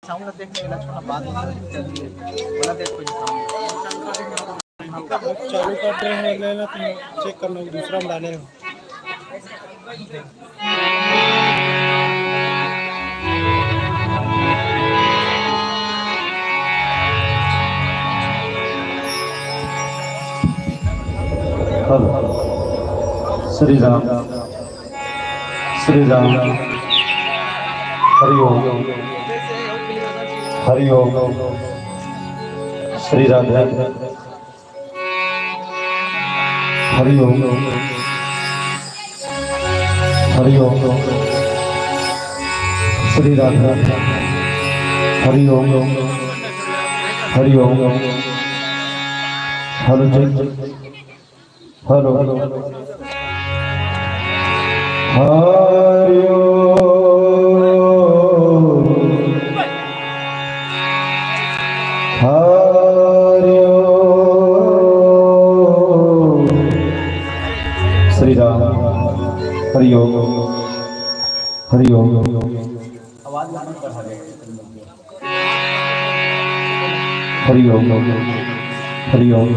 Sound देखने के लक्षण बात चलती है बोला देख कोई साउंड चालू कर रहे हैं लेना तुम चेक कर लो दूसरा में डाले हो। श्री राम श्री राम हरि ओम हरि ओम श्री राधे हरि ओम हरि ओम श्री राधे हरि ओम हरि ओम हेलो जी हेलो हरि ओम हरि ओम श्री राम हरि ओम हरि ओम आवाज बढ़ा दे हरि ओम हरि ओम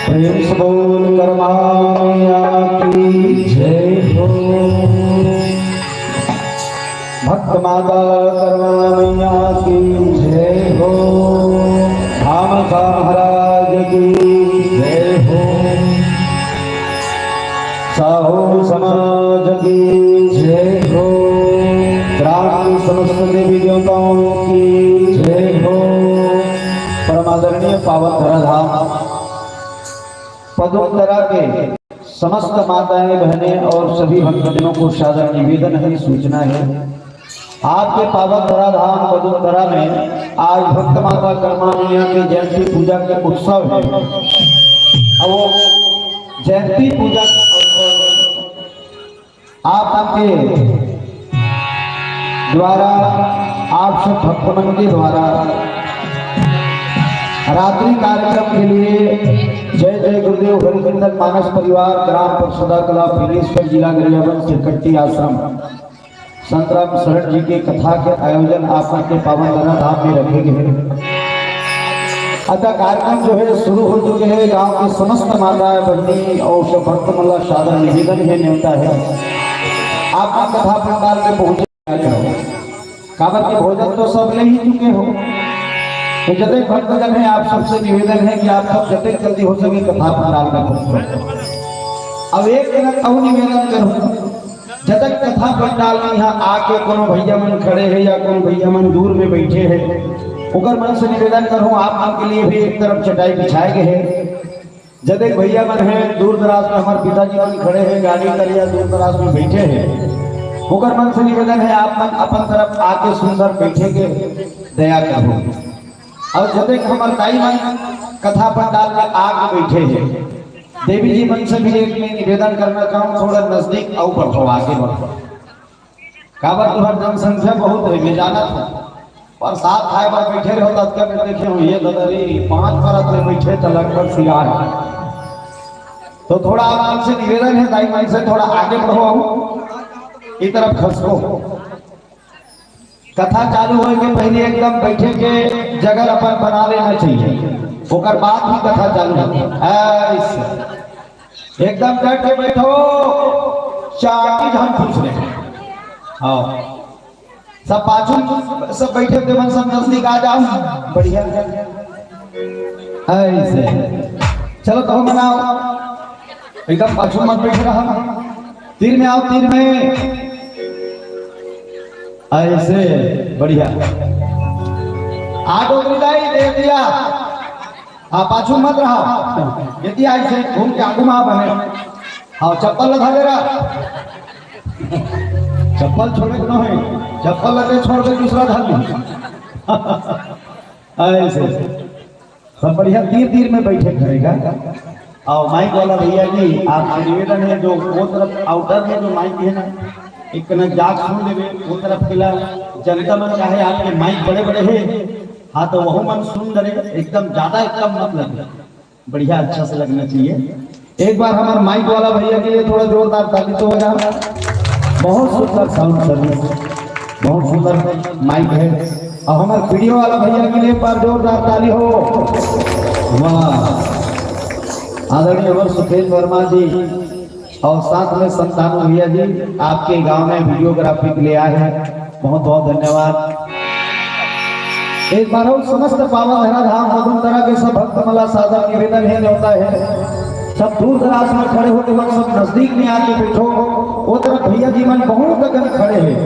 प्रेम से बोल कर्मा मैया की जय हो। भक्त माता कर्मा मैया की जय हो। धाम का महाराज की जय हो। साहू समाज की जय हो। ग्राम समस्त देवी देवताओं की जय हो। परमादरणीय पावन धराधाम पदोत्तरा के समस्त माताएं बहनें और सभी भक्तजनों को सादर निवेदन है, सूचना है। आपके पावन धराधाम पदोत्तरा में आज भक्त माता कर्मा मैया की जयंती पूजा के उत्सव है। अब वो जयंती पूजा आपके द्वारा आप सब भक्तमन के द्वारा रात्रि कार्यक्रम के लिए जय जय गुरुदेव हरिकृतन मानस परिवार ग्राम परसदा कला फिनेश्वर जिला गरियाबंद सिरकट्टी आश्रम संतराम शरण जी के कथा के आयोजन आपके पावन धराधाम में रखे गए। अतः कार्यक्रम जो है शुरू हो चुके हैं। गांव की समस्त माताएं बहनी और सब भक्त मल्ला सादर निवेदन है, न्योता है आपका कथा पंडाल में पहुंचे। काबर के भोजन तो सब ले ही चुके हो, तो जतक भक्तजन है आप सबसे निवेदन है कि आप सब जतक जल्दी हो सके कथा पंडाल में पहुंचो। अब एक मिनट और निवेदन करूं, जतक कथा पंडाल में यहाँ आके कोनो भैया मन खड़े हैं या कोनो भैया मन दूर में बैठे हैं, उगर मन से निवेदन करूं आप के लिए भी एक तरफ चटाई बिछाए गए हैं। जतक भैया मन है दूर दराज में हमारे पिताजी मन खड़े हैं, गाड़ी कर या दूर दराज में बैठे हैं, उगर मन से निवेदन है आप मन अपन तरफ आके सुंदर बैठेंगे, दया करो। और जब हमारे दाई मन कथा पंडाल में आग बैठे हैं, देवी जी मन से भी एक में निवेदन करना चाहूँ थोड़ा नजदीक और बढ़ो, आगे बढ़ो। काबर तुम्हारी जनसंख्या बहुत है, मैं जाना था और साथ खाए बार बैठे रहो तब तक देखे हो ये ददरी 5 परत में बैठे तो लगभग सियार। तो थोड़ा आप से निवेदन है दाई मन से थोड़ा आगे बढ़ो, की तरफ खसको। कथा चालू होने के पहले एकदम बैठे के जगह अपन बना लेना चाहिए, ओकर बाद ही कथा चालू होती है। एकदम डट के बैठो, चाटी हम पूछ रहे हैं। हाँ सब पाछू सब बैठे थे, मन सब नजदीक आ जाओ, बढ़िया ऐसे चलो कहो मनाओ, एकदम पाछू मत बैठ रहा, तीर में आओ, तीर में ऐसे बढ़िया। आगो विदाई दे दिया, हाँ पाछू मत रहा, यदि ऐसे घूम के आगू में बने। हाँ चप्पल लगा दे रहा, चप्पल छोड़े क्यों है, चप्पल लगे छोड़ के दूसरा धान ऐसे सब बढ़िया। तीर तीर में बैठे करेगा। और माइक वाला भैया जी आप निवेदन है जो वो तरफ आउटर में जो माइक है ना, एक ना जाग सुन लेवे वो तरफ खिला जनता में चाहे आपके माइक बड़े बड़े हैं, हाँ तो वह मन सुन ले, एकदम ज्यादा एकदम मत लगे, बढ़िया अच्छा से लगना चाहिए। एक बार हमारे माइक वाला भैया के लिए थोड़ा जोरदार ताली तो हो जाए। बहुत सुंदर साउंड सर्विस, बहुत सुंदर माइक है। और हमारे वीडियो वाला भैया के लिए पर जोरदार ताली हो। वाह, आदरणीय अमर सुखेश वर्मा जी और साथ में संतानु भैया जी आपके गांव में वीडियोग्राफी के लिए आए हैं, बहुत बहुत धन्यवाद। एक बार और समस्त पावन धरा धाम मधुन तरह के सब भक्त मला सादर निवेदन है होता है, सब दूर दराज में खड़े होते वक्त सब नजदीक में आके बैठो। वो तरफ भैया जी मन बहुत अगन खड़े हैं,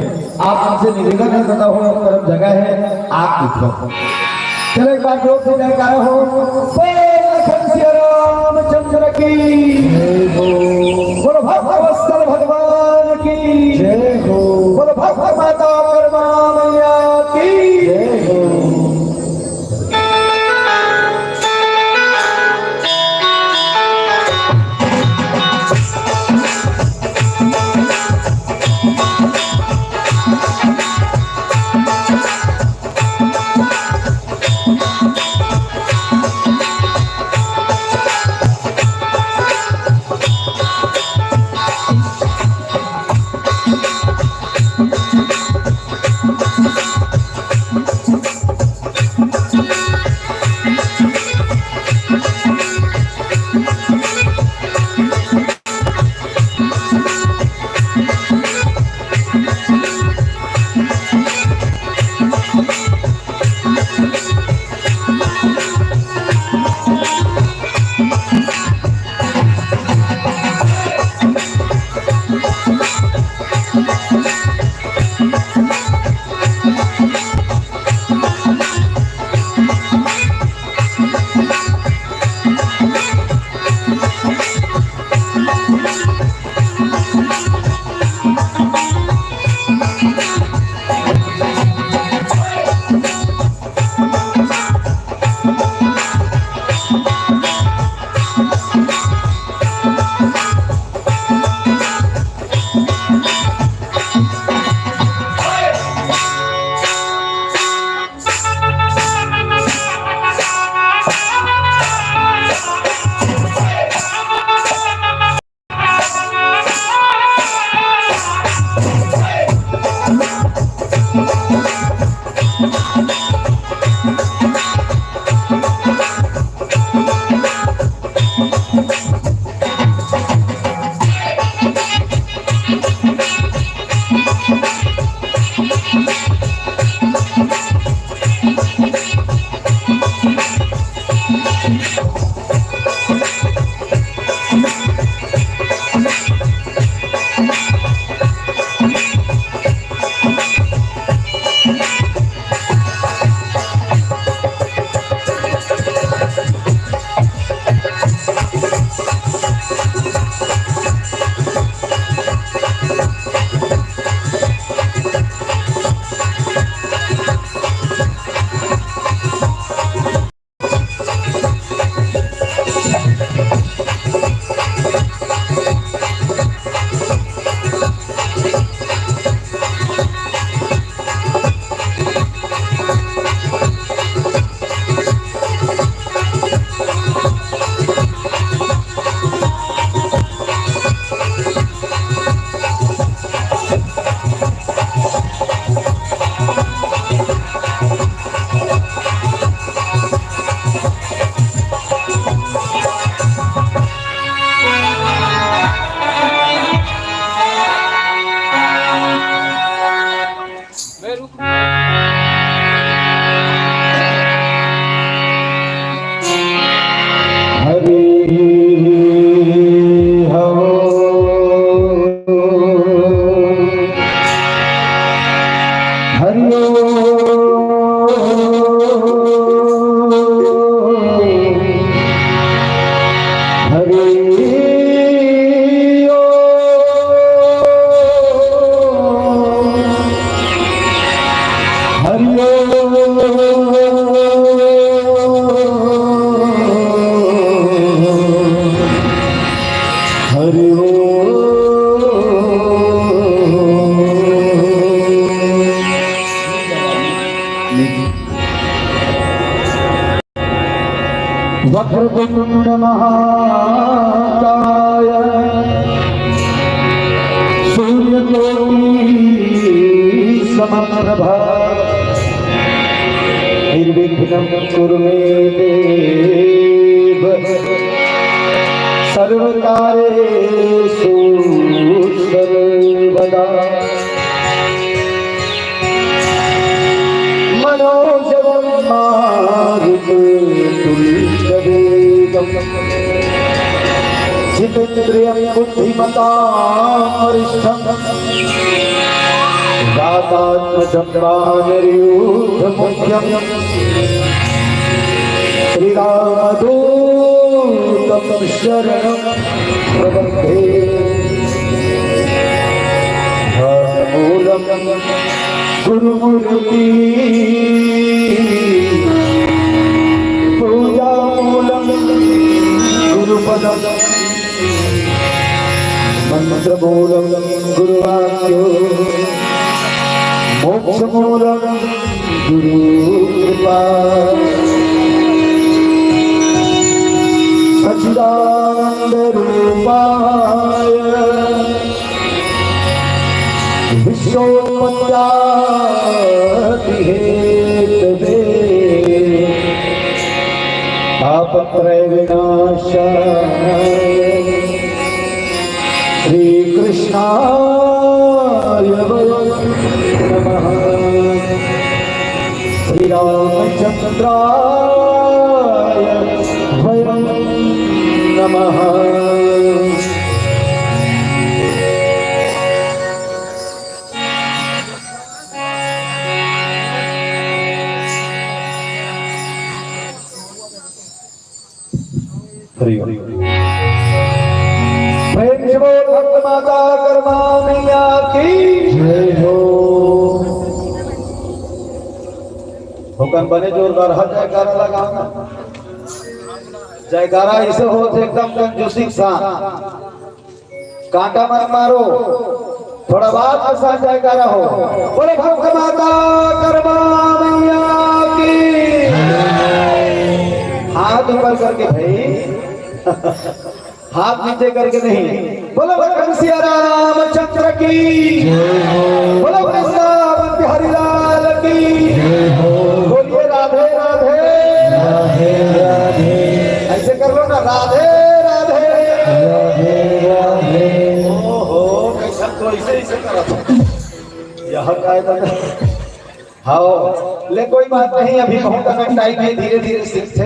आप हमसे निवेदन है करता हो, उस तरफ जगह है आप बैठो। चलो एक बार जोर से जयकार हो, रामचंद्र की बोलो, भगवत्सल भगवान की जय हो, बोलो भगवत माता कर्मा मैया की जय हो। वक्रतुंड महाकाय सूर्यकोटि समप्रभा निर्विघ्नं कुरु मे देव सर्वकार्येषु सर्वदा मनोजवं मारुततुल्यवेगम् जितेन्द्रियं बुद्धिमतां वरिष्ठं वातात्मजं वानरयूथमुख्यं श्रीरामदूतं शरणं प्रपद्ये मूलं गुरुमूर्ति पूजामूलं गुरुपदं मंत्रमूलं गुरुवाक्यो मोक्षमूलं गुरुकृपा सच्चिदानन्दरूपाय विश्वोत्पत्यादिहेतवे तापत्रय विनाशाय श्री कृष्णाय नमः श्री रामचंद्राय वयं नमः। प्रेम से बोल भक्त माता कर्मा मैया की जय हो। हुक्म बने जोरदार हर जयकारा लगाना। जयकारा इसे हो एकदम कंजूसी सा, कांटा मत मारो, थोड़ा बात के साथ जयकारा हो। बोले भक्त माता कर्मा मैया की। हाथ ऊपर करके भाई, हाथ नीचे करके नहीं। बोलो भगवान सिया रामचंद्र की, बोलो वृंदावन बिहारी लाल की, बोलिए राधे राधे राधे राधे। ऐसे कर लो ना, राधे राधे राधे राधे। ओहो कैसा तो ऐसे करा यह कायदा। हाँ ले कोई बात नहीं, अभी बहुत अगर टाइम है, धीरे धीरे सीखते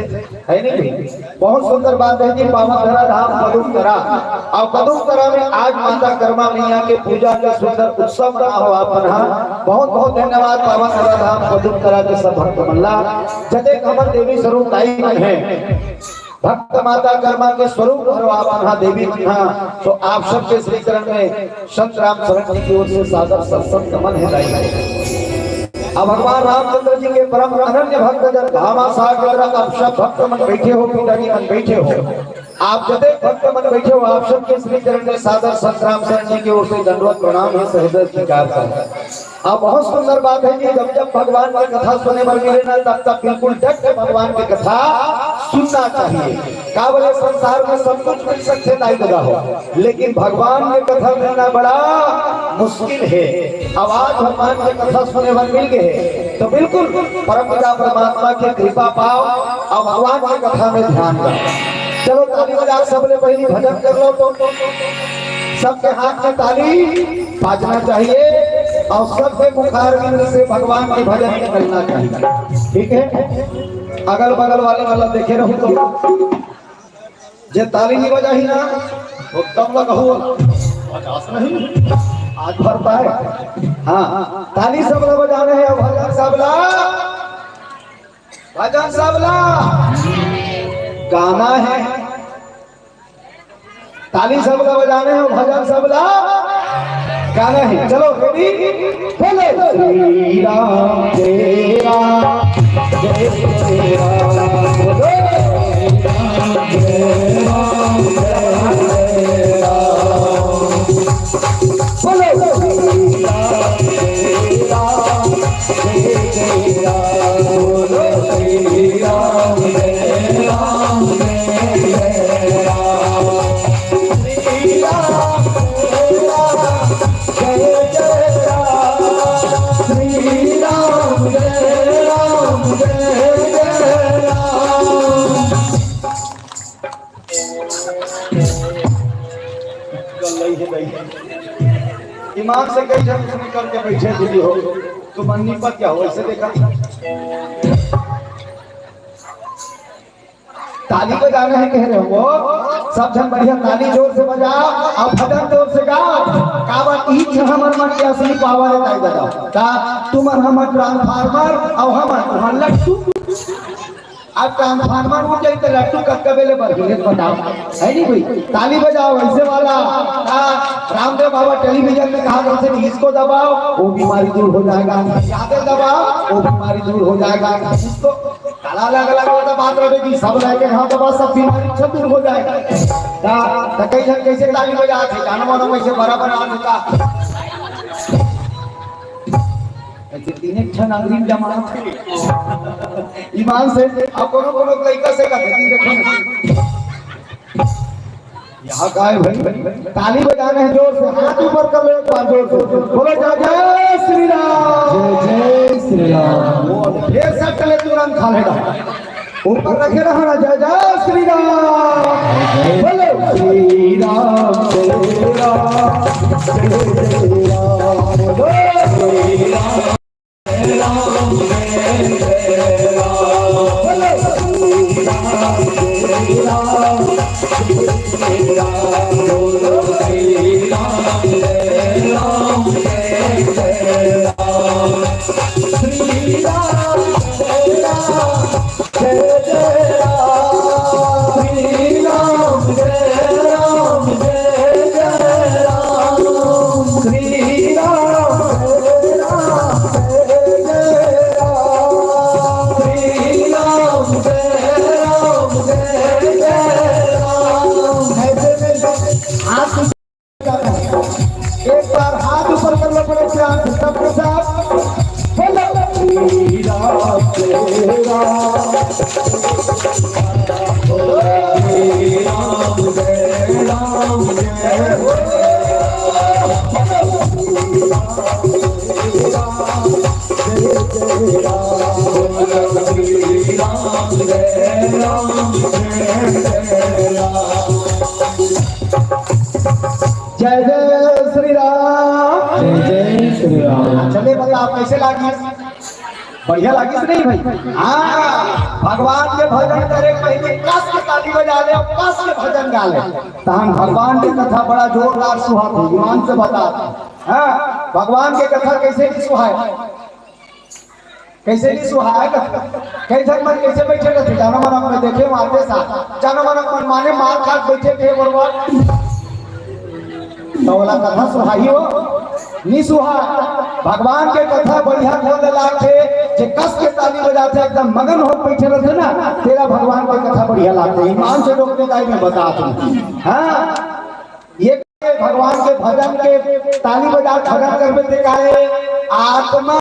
है नहीं। बहुत सुंदर बात है कि पावनधरा धाम कदुमतरा, और कदुमतरा में आज माता कर्मा मैया के पूजा के सुंदर उत्सव रहा हो अपन। बहुत बहुत धन्यवाद पावनधरा धाम कदुमतरा के सब भक्त मल्ला जते कमल देवी स्वरूप आई है। भक्त माता कर्मा के स्वरूप भरवा देवी मन्हा। तो आप सबके श्री चरण में संत राम शरण जी की ओर से सादर सत्संग नमन है। अब भगवान रामचंद्र जी के परम अनन्य भक्त जन धामा सागर आप सब भक्त मन बैठे हो, पिताजी मन बैठे हो, आप जते भक्त मन बैठे हो, आप सबके श्री चरण में सादर संत राम शरण जी की ओर से दंडवत प्रणाम है, सहृदय स्वीकार करें। अब बहुत सुंदर बात है कि जब जब भगवान की कथा सुनने पर मिले ना, तब तब बिल्कुल डट के भगवान की कथा सुनना चाहिए। का बोले संसार में सब कुछ मिल सकते नहीं लगा हो, लेकिन भगवान की कथा मिलना बड़ा मुश्किल है। आवाज भगवान की कथा सुनने पर मिल गए तो बिल्कुल परम पिता परमात्मा की कृपा पाओ और भगवान की कथा में ध्यान दो। चलो ताली बजा सबने पहली भजन कर लो। तो सबके हाथ में ताली बाजना चाहिए और सबके मुखारविंद से भगवान के भजन निकलना चाहिए। ठीक है, अगल बगल वाले वाला देखे रहो तो जे ताली नहीं बजा ही ना वो तब लगो आज भर पाए। हाँ ताली सब लोग बजाने हैं। भजन सबला, भजन सबला गाना है, ताली सबला बजाने हैं, भजन सबला गाना है। चलो रेडी, बोलो श्री राम जय राम जय श्री राम, बोलो जय राम जय राम जय राम, बोलो श्री राम जय राम जय राम, बोलो श्री राम जय राम दिमाग से कई जन निकल के बैठे दिली हो तो मन्नी पर क्या हो ऐसे देखा ताली बजाना है कह रहे हो सब जन बढ़िया ताली जोर से बजाओ और भजन जोर से गाओ कावत ईच हमर मन के असली पावर है ताई बजाओ का तुम हमर ट्रांसफार्मर और हमर लट्टू अब ट्रांसफार्मर हो जाए तो लट्टू कब बेले बढ़ गए बताओ है नहीं भाई ताली बजाओ ऐसे वाला रामदेव बाबा टेलीविजन में कहा करते थे इसको दबाओ वो बीमारी दूर हो जाएगा यादें दबाओ वो बीमारी दूर हो जाएगा इसको अलग अलग होता बात रहेगी सब रहेंगे हाँ दबा सब बीमारी सब दूर हो जाएगा तो कई जन कैसे ताली बजाते जानवरों में से बराबर आ होता ऐसे तीन क्षण अंग्रेज जमाना ईमान से आप कोनो लड़का से कहते देखो यहाँ का है भाई ताली बजाने हैं जोर से हाथ ऊपर कर लो एक बार जोर से बोलो जय श्री राम जय श्री राम फिर सब चले तुरंत खा लेगा ऊपर रखे रहना जय जय श्री राम बोलो श्री राम जय राम जय राम बोलो श्री राम जय जय श्री राम जय श्री राम चले बता आप कैसे लागी बढ़िया लागी से नहीं भाई हाँ भगवान के भजन करे पहले कस के ताली बजा ले कस के भजन गा ले तो हम भगवान की कथा बड़ा जोरदार सुहाते ईमान से बताते हाँ भगवान की कथा कैसे नहीं सुहाए कैसे नहीं सुहाएगा कई जन मन कैसे बैठे रहते जानो मन में देखे मारते साथ जानो मन माने मार खाट बैठे थे बर्बाद तो वाला कथा सुहाई हो नहीं सुहा भगवान के कथा बढ़िया बोल लागे जे कस के ताली बजाते एकदम मगन हो बैठे रहते ना तेरा भगवान की कथा बढ़िया लागते ईमान से रोकने का मैं बता दूं हाँ ये भगवान के भजन के ताली बजा भजन करने से कहे आत्मा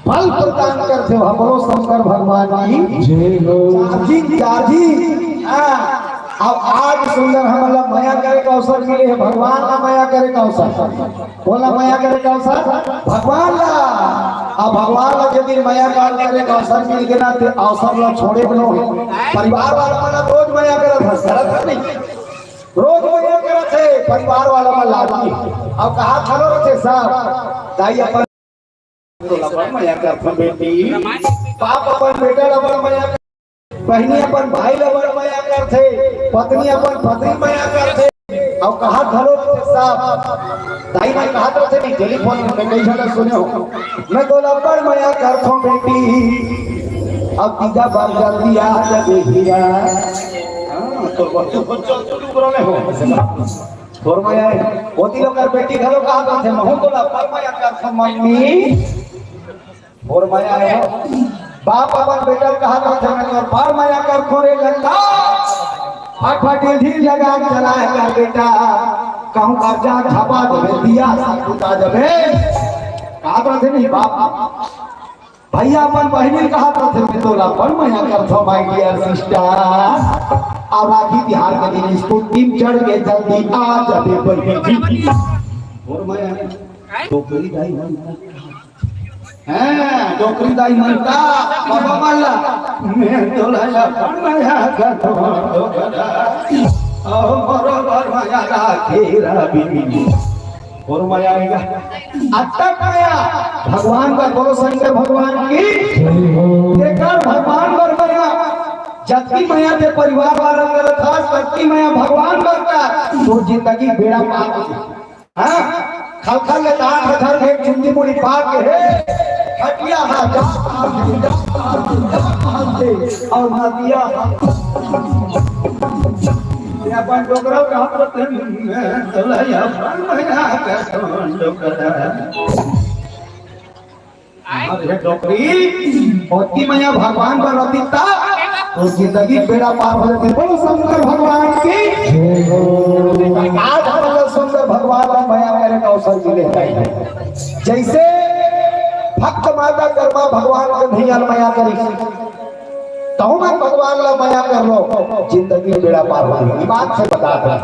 बल प्रदान करते हो बोलो शंकर भगवान की जय हो जी अब आज सुंदर हमारा माया करे का अवसर मिले है भगवान का माया करे का अवसर बोला माया करे का अवसर भगवान ला अब भगवान ला यदि माया करे का अवसर मिल गया तो अवसर ला छोड़े बनो परिवार वाला वाला रोज माया करत नहीं रोज माया करत है परिवार वाला में लागी अब कहा खलो रहे साहब दाई अपन माया कर बेटी बाप अपन बेटा लबर माया बहनी अपन भाई लबर माया करते पत्नी अपन पत्नी माया करते और कहा धरो साहब दाई ने कहा तो नहीं टेलीफोन में कई जगह सुने हो मैं तो लबर माया करता हूं बेटी अब तीजा बार जल्दी आ जा देखिया हां तो बच्चों तो डूबरो में हो छोर माया होती लोग बेटी घरों कहा करते महू तो लबर माया करता मम्मी और माया है बाप अपन बेटा कहा करते मैं बार माया कर खोरे लल्ला फटफटी ढील लगा चलाए कर बेटा कहूं कर्जा छपा दे दिया सब उठा देबे कहा करते नहीं बाप भैया अपन बहनी कहा करते मैं तो लपन माया करथो माय डियर सिस्टर और राखी तिहार के दिन इसको टीम चढ़ के जल्दी आ जाते बहनी और माया तो पूरी दाई हैं डोकरी दाई मनका बाबा माला मैं तो लाया माया का तो ओ बरोबर माया राखी रबिनी और मजा आएगा। अब आया भगवान का बोलो शंकर भगवान की देखकर भगवान पर मया जबकि मया के परिवार वाला कर खास करके मया भगवान करता तो जिंदगी बेड़ा पार हां खल खल के दांत घर एक चुंडी मुड़ी पार के है हटिया हा जा और मादिया या अपन डोकरा का हाथ में चलाया मया का डोकरा अरे डोकरी होती मया भगवान पर रतिता तो जिंदगी बेड़ा पार हो जाती। बोलो शंकर भगवान की आज बोलो शंकर भगवान का मया मेरे कौशल जी लेता है जैसे भक्त माता कर्मा भगवान के भैया मया करी तो मैं भगवान ला मया कर लो जिंदगी बेड़ा पार हो गई बात से बता दो।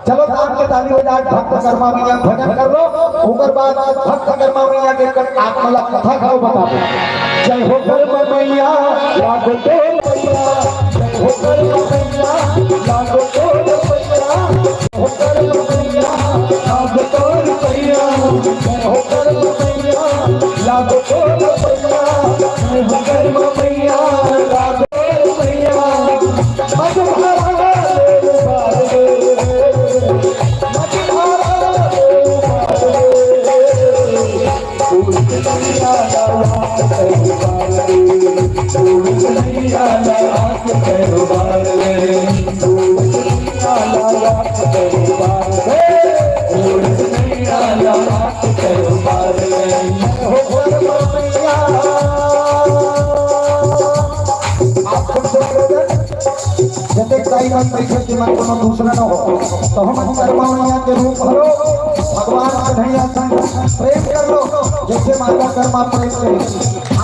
चलो तान के ताली बजा भक्त कर्मा मैया भजन कर लो ओकर बाद भक्त कर्मा मैया के आत्मला कथा गाओ बता दो। जय हो कर्मा मैया लागो तो मैया जय हो कर्मा मैया लागो तो मैया हो कर्मा मैया लागो तो मैया जय हो कर्मा मैया लागो तो मैया जय हो कर्मा मैया लागो दूसरा न हो तो हम कर्मा मैया के रूप भरो भगवान कन्हैया संग प्रेम कर लो जैसे माता कर्मा प्रेम करे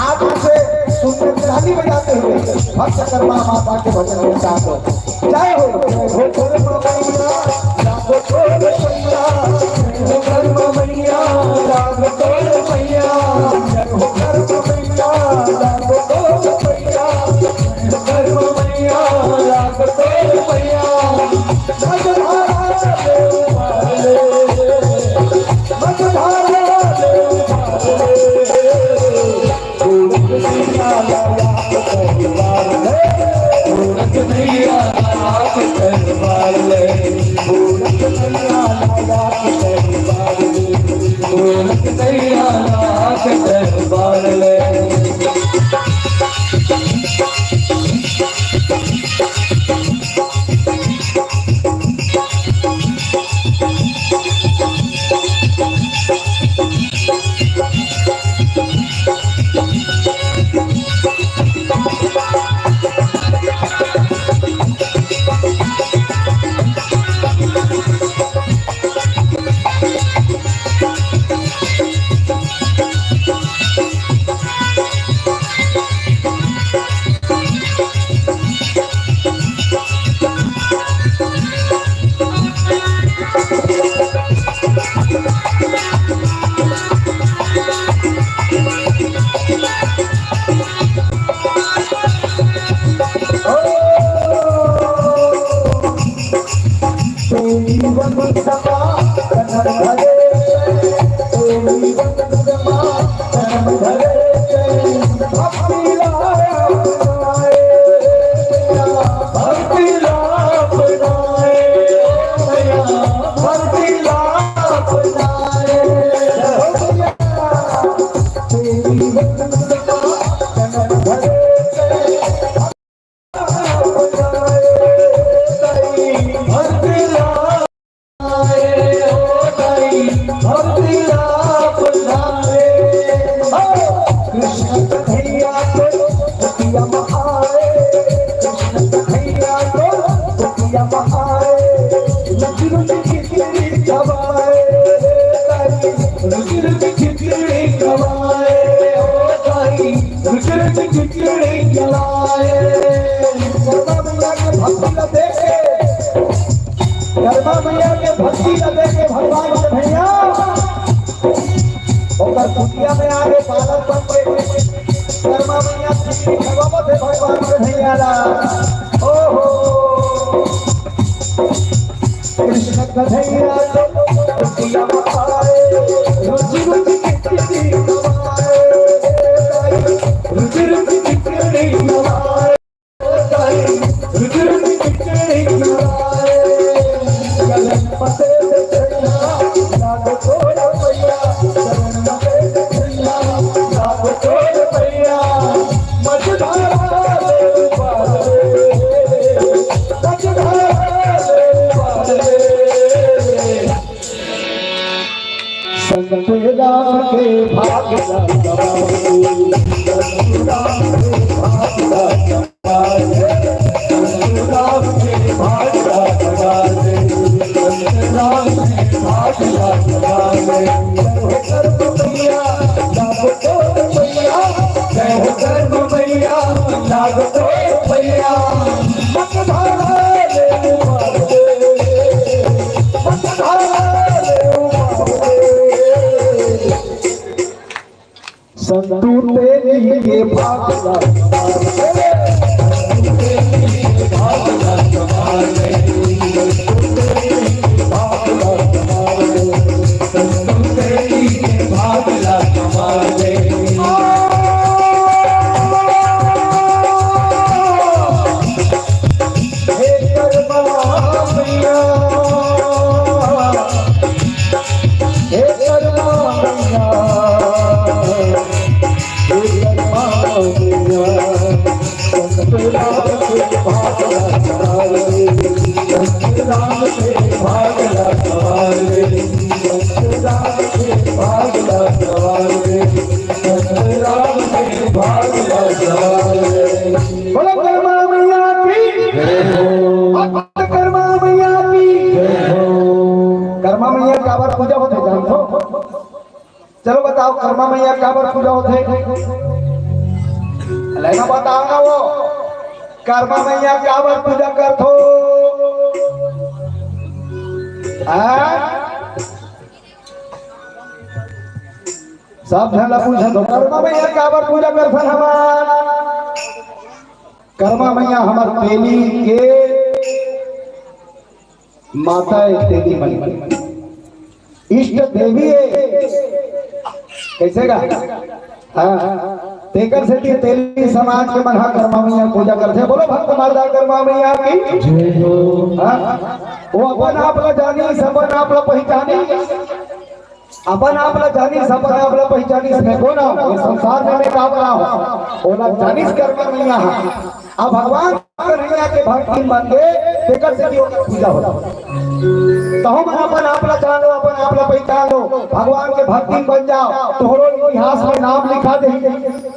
आज से सुंदर ताली बजाते हुए भक्त कर्मा माता के भजन में गाते हो। जय हो कर्मा मैया लागो तो मैया हो कर्मा मैया लागो तो मैया हो कर्मा मैया लागो तो मैया हो कर्मा मैया लागो तो मैया गरबा मैया के भक्ति लगे के भगवान के भैया और कुटिया में आगे पालन बन के गरबा मैया की भगवत है भगवान के भैया ला ओ हो कृष्ण कन्हैया कुटिया में आए रुचि रुचि खिचड़ी खवाए रुचि रुचि खिचड़ी खवाए रुचि रुचि खिचड़ी खवाए गलन मते चढ़िया लाग तोड़ पैया गलन मते चढ़िया लाग तोड़ पैया मझधारा ले पाले मझधारा ले पाले संतुला के भाग लगावे संतुला के भाग लगावे संतुला के भाग लगावे संतुला के भाग लगावे जय हो कर्म मैया लाग तो मैया जय हो कर्म मैया लाग तो मैया मझधारा ले पाले मझधारा ले पाले संतू तेरी के भाग लगावे संतू तेरी के भाग लगावे संतू तेरी के भाग लगावे संतू तेरी के भाग लगावे हे कर्मा मैया हे कर्मा मैया बोलो कर्मा मैया की कर्मा मैया की कर्मा मैया क्या बार पूजा होते जानते हो? चलो बताओ कर्मा मैया क्या बार पूजा होते लेना बताओ ना वो कर्मा मैया क्या बार पूजा करते हो? सब झला पूछा तो कर्मा मैया क्या बार पूजा करते हमार कर्मा मैया हमार तेली के माता तेली मनी इष्ट देवी है कैसे का हाँ तेकर से तेली समाज के मना कर्मा मैया पूजा करते बोलो भक्त माता कर्मा मैया की वो अपन आपला जानी सबन आपला पहचानी अपन आपला जानी सबन आपला पहचानी इसमें को ना ये संसार में का बना हो ओला जानिस कर्मा मैया अब भगवान कन्हैया के भक्ति बन गए तेकर से पूजा होला तो हम अपन आपला जानो अपन आपला पहचान लो भगवान के भक्ति बन जाओ तोहरो इतिहास में नाम लिखा दे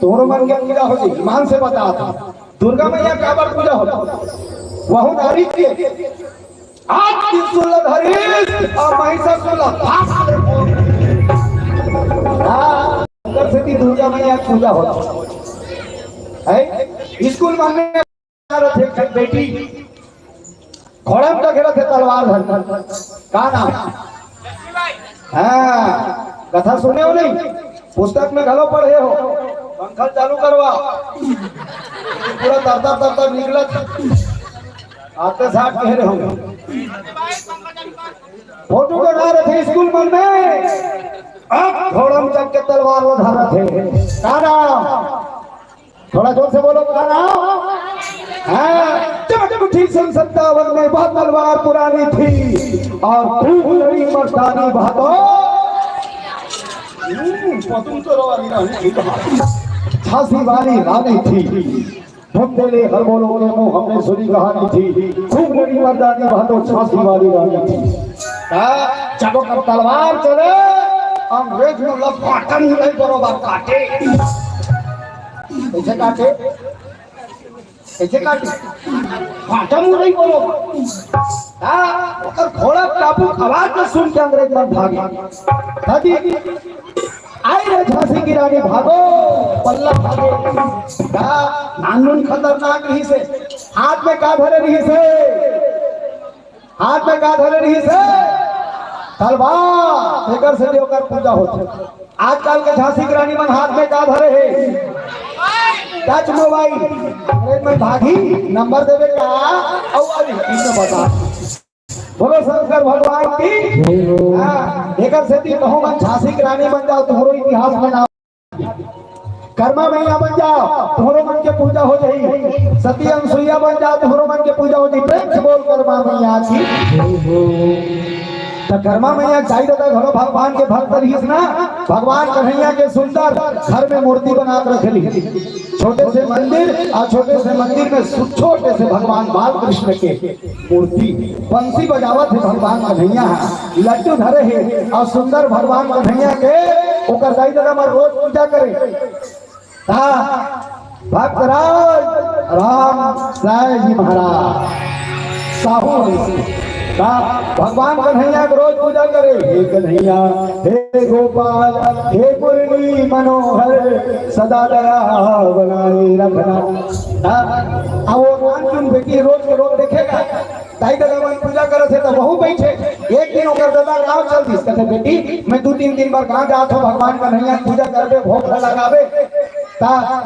तोहरो मन के पूजा हो जाए ईमान से बता दुर्गा मैया का बार पूजा होला वहु नारी के आज की सुलधरी और महिषासुर सरस्वती दुर्गा मैया पूजा होता है स्कूल में बेटी घोड़म का घेरा थे तलवार धर का नाम हाँ कथा सुने हो नहीं पुस्तक में घलो पढ़े हो पंखा चालू करवा पूरा तरतर निकला आते साथ कह रहे होंगे फोटो को ला रहे थे स्कूल मन में अब घोड़म चक के तलवार वो धारा थे का नाम थोड़ा जोर से बोलो का नाम ठीक 57 में बहुत तलवार पुरानी थी और खूब लड़ी मर्दानी बहादुर झांसी वाली रानी थी ढूंढे हर बोलो हमने सुनी कहानी थी खूब लड़ी मर्दानी बहादुर झांसी वाली रानी थी जब कब तलवार चले अंग्रेज में लपाटन नहीं बरोबर काटे कैसे काटे कैसे काटे फाटम नहीं बरोबर घोड़ा टापू आवाज में सुन के अंग्रेज मन भागे आई रे झांसी की रानी भागो पल्ला भागो नानून खतरनाक रही से हाथ में का धरे रही से हाथ में का धरे रही से तलवार लेकर से देवकर पूजा होती आजकल के झांसी की रानी मन हाथ में का धरे है टच मोबाइल में भागी नंबर देवे का और अभी बता बोलो शंकर भगवान की। हाँ, एकर से ती कहूँ मैं झांसी की रानी बन जाओ, तुम्हारो इतिहास बनाओ। कर्मा मैया बन जाओ, तुम्हारो मन के पूजा हो जाई। सती अनसुईया बन जाओ, तुम्हारो मन के पूजा हो जाई। प्रेम से बोल कर्मा मैया की। तो कर्मा मैया चाहिए था घरों भगवान के भक्त रहीस ना। भगवान कन्हैया के सुंदर घर में मूर्ति बना कर रख ली। छोटे से मंदिर और छोटे से मंदिर में छोटे से भगवान बाल कृष्ण के मूर्ति। बंसी बजावत है भगवान कन्हैया, लड्डू धरे है और सुंदर भगवान कन्हैया के ओकर दाई दादा में रोज पूजा करे। भक्त राम साय जी महाराज साहू भगवान कन्हैया को रोज पूजा करे। हे कन्हैया, हे गोपाल, हे मुरली मनोहर, सदा दया बनाए रखना। अब वो मानसून बेटी रोज के रोज देखेगा, दाई दादा मन पूजा करे थे तो वहू बैठे। एक दिन ओकर दादा गाँव चल दी, कहते बेटी मैं 2-3 दिन बार गाँव जात हूँ भगवान कन्हैया पूजा करबे, भोग लगावे।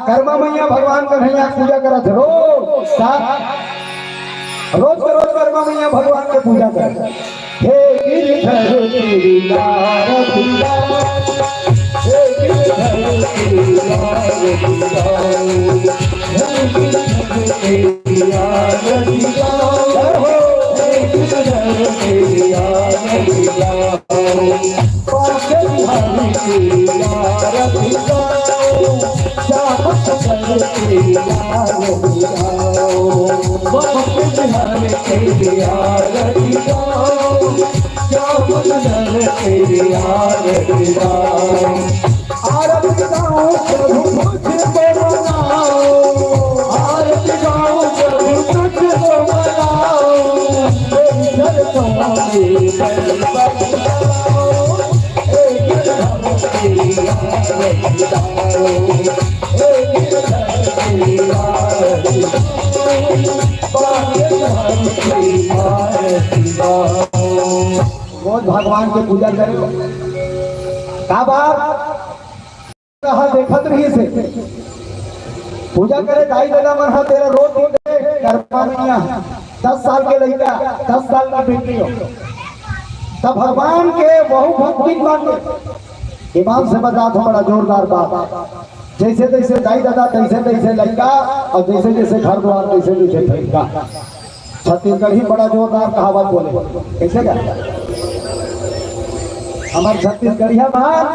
कर्मा मैया भगवान कन्हैया पूजा करत रोज के रोज कर्मा मैया भगवान के पूजा कर। हे गिरधर तेरी आरती गाओ, हे गिरधर तेरी आरती गाओ, हे गिरधर तेरी आरती गाओ, हे गिरधर तेरी आरती गाओ, पाके बिहारी तेरी आरती गाओ, श्याम सुंदर तेरी आरती गाओ, बाके बिहारी तेरी आरती गाओ, श्याम सुंदर तेरी आरती गाओ। आरती गाओ प्रभु तुझको मनाओ, आरती गाओ प्रभु तुझको मनाओ, इधर तुम्हारे दर पर आओ, इधर तेरी आरती गाओ, इधर तेरी आरती रोज भगवान की पूजा करो। का बात कहा देखत रही से पूजा करे दाई दादा मन हा तेरा रोज कर्मा मैया 10 साल के लड़का 10 साल का बेटी हो तब भगवान के बहु भक्ति मांगे। इमाम से बता दो बड़ा जोरदार बात, जैसे जैसे दाई दादा तैसे तैसे लड़का और जैसे जैसे घर द्वार तैसे तैसे लड़का। छत्तीसगढ़ ही बड़ा जोरदार कहावत बोले, कैसे क्या हमारे छत्तीसगढ़िया महान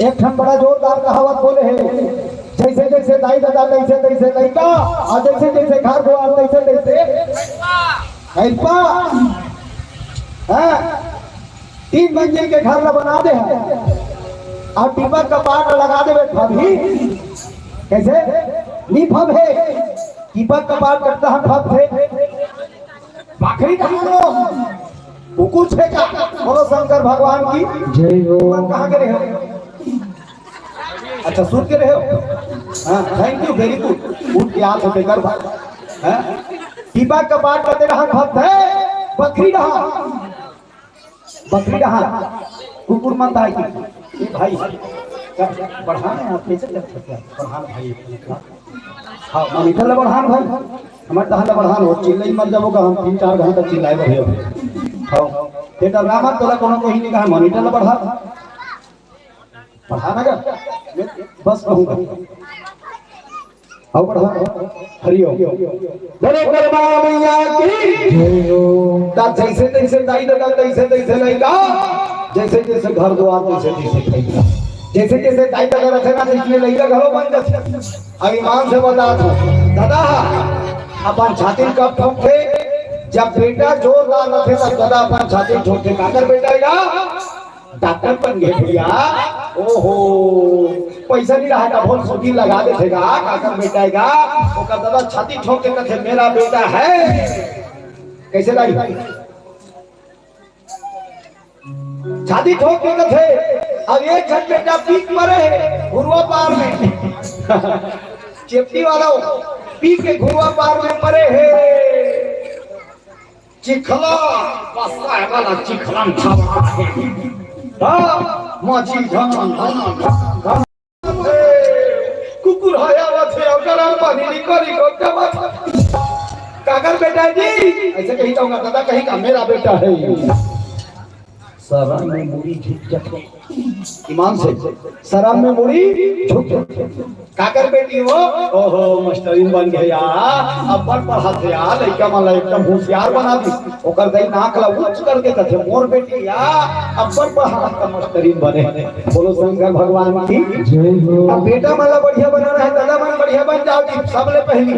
एक ठन बड़ा जोरदार कहावत बोले है, जैसे जैसे दाई दादा तैसे तैसे लड़का और जैसे जैसे घर द्वार तैसे तैसे लड़का। 3 मंजिल के घर बना दे और टीपक का पाट लगा दे भाभी, कैसे नी फब है टीपक का पाट करता है फब थे बाखरी कहाँ कुछ है का। बोलो शंकर भगवान की जय हो। कहाँ के रहे हो? अच्छा सुन के रहे हो? हाँ थैंक यू वेरी गुड। उठ के आप बेकर भाई टीपक का पाट करते रहा फब थे बकरी रहा कुकुर मन भाई की भाई बढ़ाने आप कैसे कर सकते हैं? बढ़ान भाई हाँ मॉनिटर ला बढ़ान भाई हमारे तहाँ ला बढ़ान हो चिल्लाई मत जाओगा हम 3-4 घंटा चिल्लाए रहे हो। हाँ ये डरामा तोला कोनो कोई नहीं कहा मॉनिटर ला बढ़ाना का बस कहूँगा आओ बढ़ा हरिओम बोले कर्मा मैया की जय हो। जैसे जैसे दाई दादा तैसे तैसे लड़का, जैसे जैसे घर द्वार तैसे तैसे लड़का, जैसे जैसे दाई दादा रखे ना इसलिए लड़का घरों बन जाते। ईमान से बता दो दादा अपन छाती कब ठोके जब बेटा जोरदार रखे तब दादा अपन छाती ठोके काकर बेटा डॉक्टर बन गए भैया। ओहो पैसा नहीं रहा था बहुत सूटी लगा देगा काकर बेटाएगा ओका दादा छाती ठोक के कहे मेरा बेटा है। कैसे लाई छाती ठोक के कहे अब एक छठ बेटा पीक मरे घुरुआ पार में चेपटी वाला पीक के घुरुआ पार में मरे है चिखला पस्ता है वाला चिखला छावा है माची धन कुकुर हाया थे गरम पानी निकली को कमा काकर बेटा जी ऐसे कहीं कहूंगा दादा कहीं का मेरा बेटा है शरण में मुड़ी झुक जाते ईमान से शरण में मुड़ी झुक जाते काकर बेटी हो ओहो मास्टरीन बन गया अब बड़ पढ़ात है यार लड़का माला एकदम होशियार बना दी ओकर दई नाक ला उच्च करके कथे मोर बेटी या अब बड़ पढ़ात का मास्टरीन बने बोलो शंकर भगवान की जय हो अब बेटा माला बढ़िया बनाना है दादा मन बढ़िया बन जाओ जी सबले पहली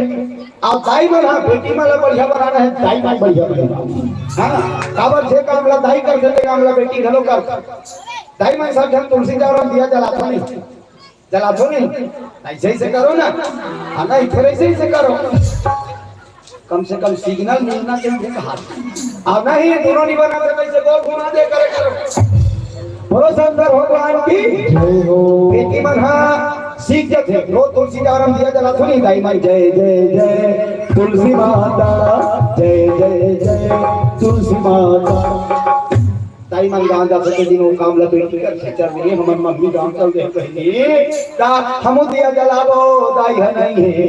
आप दाई बना बेटी माला बढ़िया बनाना है दाई मन बढ़िया बना हां काबर से काम ला दाई कर देते काम ला बेटी घलो कर दाई मन सब जन तुलसी जावरम दिया जला दो नहीं ऐसे ही से करो ना नहीं फिर ऐसे ही से करो कम से कम सिग्नल मिलना चाहिए कहा अब नहीं दोनों नहीं बना तो कैसे गोल घुमा दे करे करो बोलो शंकर भगवान की जय हो बेटी मन सीख जाते रोज तुलसी जावरम दिया जला दो नहीं दाई माई जय जय जय तुलसी माता जय जय जय तुलसी माता ताई मन गांव जा सके दिनों काम ला बेटी कर खचर नहीं हमर मम्मी गांव चल दे पहले ता हम दिया जलावो दाई है नहीं है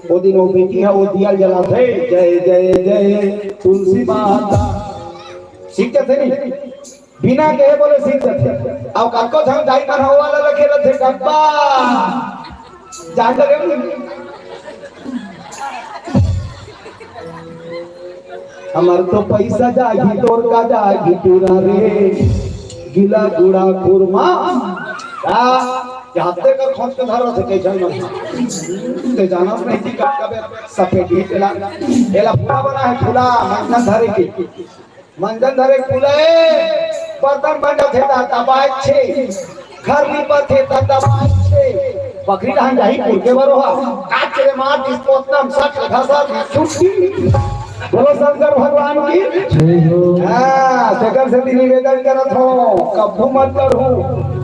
वो दिनों बेटी है वो दिया जलाते जय जय जय तुलसी माता सीख जाते नहीं बिना कहे बोले सीख जाते अब काको हम दाई मन हो वाला रखे रहते डब्बा जान लगे हमार तो पैसा जागी तोर का जागी पूरा रे गिला गुड़ा कुरमा जाते का खोज के धरो से कैसे न ते जाना नहीं थी कब सफेद एला एला पूरा बना है फूला मंजन धरे के मंजन धरे फूले बर्तन बन थे दबाए छे घर भी पर थे दबाए छे बकरी रहन जाही पुरके बरोहा काट के मार डिस्पोतम सट घसा छुट्टी बोलो शंकर भगवान की जय हो हां सेकर से निवेदन करत हो कभू मत करू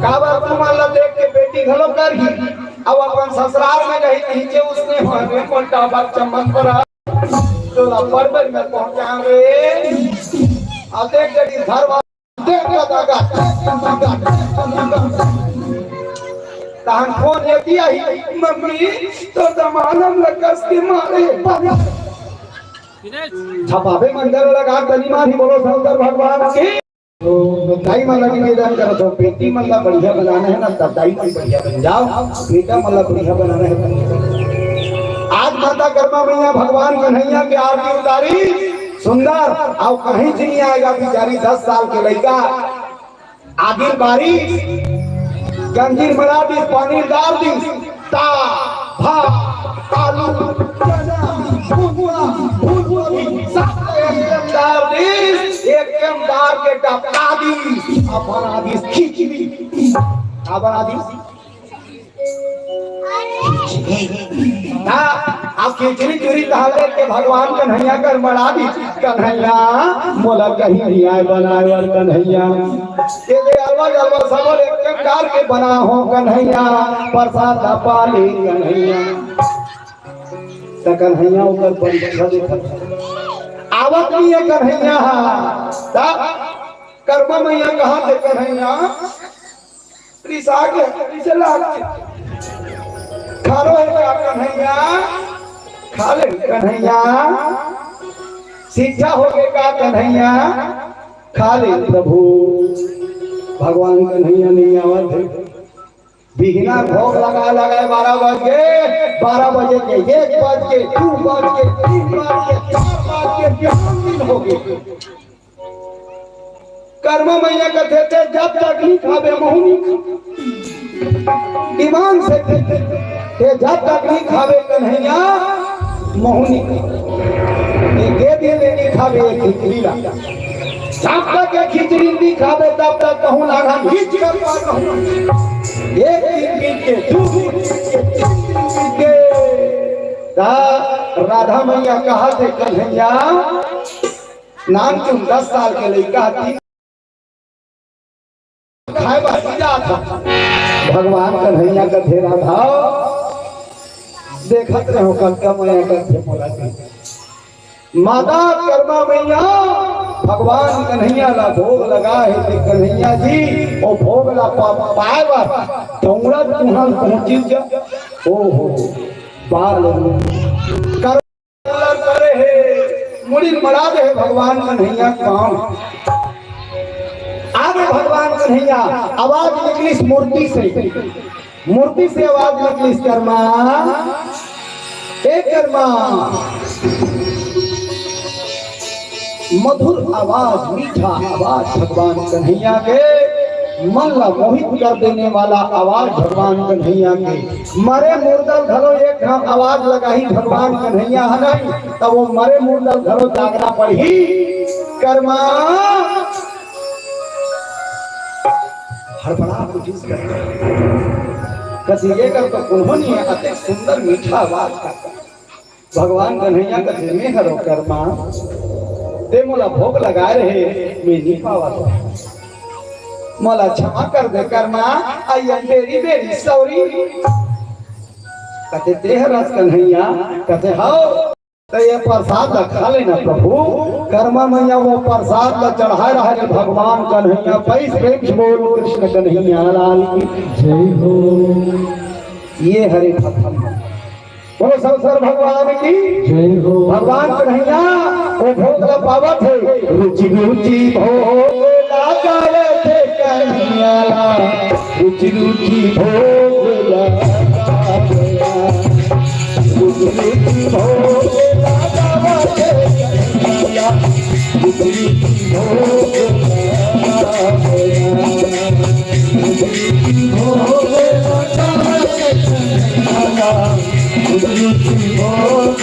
काबर तू मान देख के बेटी घलो करही अब अपन ससुराल में रही नीचे उसने होने मोटा बात चमक पर तो पर्वत में पहुंचा रे अब देख जड़ी घर देख लगा तान फोन ये दिया ही मम्मी तो जमानम लगस के मारे छपावे मंदिर लगा गली मारी बोलो शंकर भगवान की तो दाई माला निवेदन करो तो बेटी माला बढ़िया बनाना है ना तब दाई माला बढ़िया बन जाओ बेटा माला बढ़िया बनाना है आज माता कर्मा मैया भगवान कन्हैया के आरती उतारी सुंदर अब कहीं से नहीं आएगा बेचारी 10 साल के लड़का आदिल बारिश गंजीर मरा दी पानी डाल दी ता भा आलू एकदम दार के टपका दी अपन आदिश खींच दी अपन आदिश आप खिचड़ी चुरी धाले के भगवान कन्हैया कर मरा दी कन्हैया मोला कहीं नहीं आए बनाए और कन्हैया तेरे अलवा अलवा सब एकदम दार के बना हो कन्हैया प्रसाद पाली कन्हैया कन्हैया ऊपर परीक्षा देखा आवत नहीं है कन्हैया कर्मा मैया कहा थे कन्हैया रिसा के रिसला खालो है क्या कन्हैया खा ले कन्हैया शिक्षा हो गए का कन्हैया खा ले प्रभु भगवान कन्हैया नहीं आवत है बिहना भोग लगा लगा 12 बजे के 1 बज के 2 बज के 3 बज के 4 बज के बिहान हो गए कर्म मैया कहते थे जब तक नहीं खावे मोहनी ईमान से कहते जब तक नहीं खावे कन्हैया मोहनी दे नहीं खावे खिचड़ी ला जब तक खिचड़ी नहीं खावे तब तक कहूँ लागा खींच कर कहूँ एक दिन के राधा मैया कहा थे कन्हैया नाम तुम 10 साल के लड़का खाए भतीजा था भगवान कन्हैया का थे राधा देखत रहो कनका मैया का थे मोला माता कर्मा मैया भगवान कन्हैया ला भोग लगा है ते कन्हैया जी ओ भोग ला पाए बा तोंगड़ा तुहां पहुंची जा ओ हो बाल कर करे है मुड़ी मड़ा दे भगवान कन्हैया पाँव। आगे भगवान कन्हैया आवाज निकली इस मूर्ति से आवाज निकली इस कर्मा, एक कर्मा। मधुर आवाज, मीठा आवाज भगवान कन्हैया के, मन ला मोहित कर देने वाला आवाज भगवान कन्हैया के। मरे मुर्दल घरो एक आवाज लगाई भगवान कन्हैया हनाई, तब वो मरे मुर्दल घरो जागना पड़ी। कर्मा हड़बड़ा कुछ कसिए कर तो उन्होंने अति सुंदर मीठा आवाज करता भगवान कन्हैया कसे में हरो कर्मा दे मोला भोग लगा रहे मैं नहीं पावा तो मोला क्षमा कर दे कर्मा। आइया मेरी मेरी सौरी कते देह रस कन्हैया कते हाओ तो ये प्रसाद खा लेना प्रभु। कर्मा मैया वो प्रसाद ला चढ़ा रहा है भगवान कन्हैया। पैस प्रेम बोल कृष्ण कन्हैया लाल की जय हो। ये हरे प्रथम बोलो संसार भगवान की जय हो। भगवान कन्हैया वो भोग ला पावत है, रुचि रुचि भोग लगा थे कन्हैया, रुचि रुचि भोग लगा रुचि रुचि भोग लगा थे कन्हैया, रुचि रुचि भोग लगा रुचि रुचि भोग लगा थे कन्हैया, रुचि भोग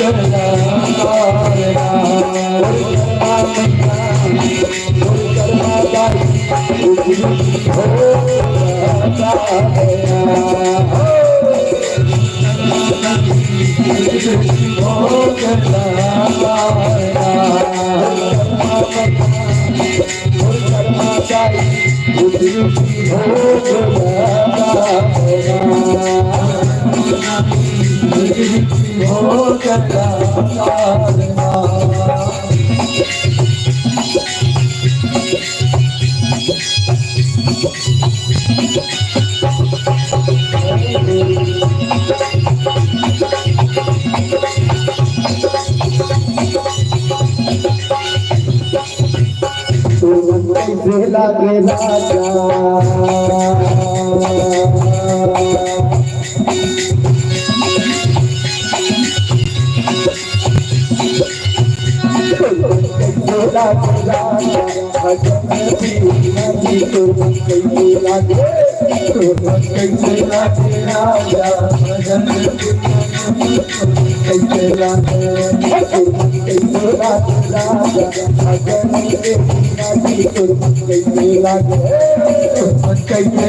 कैसे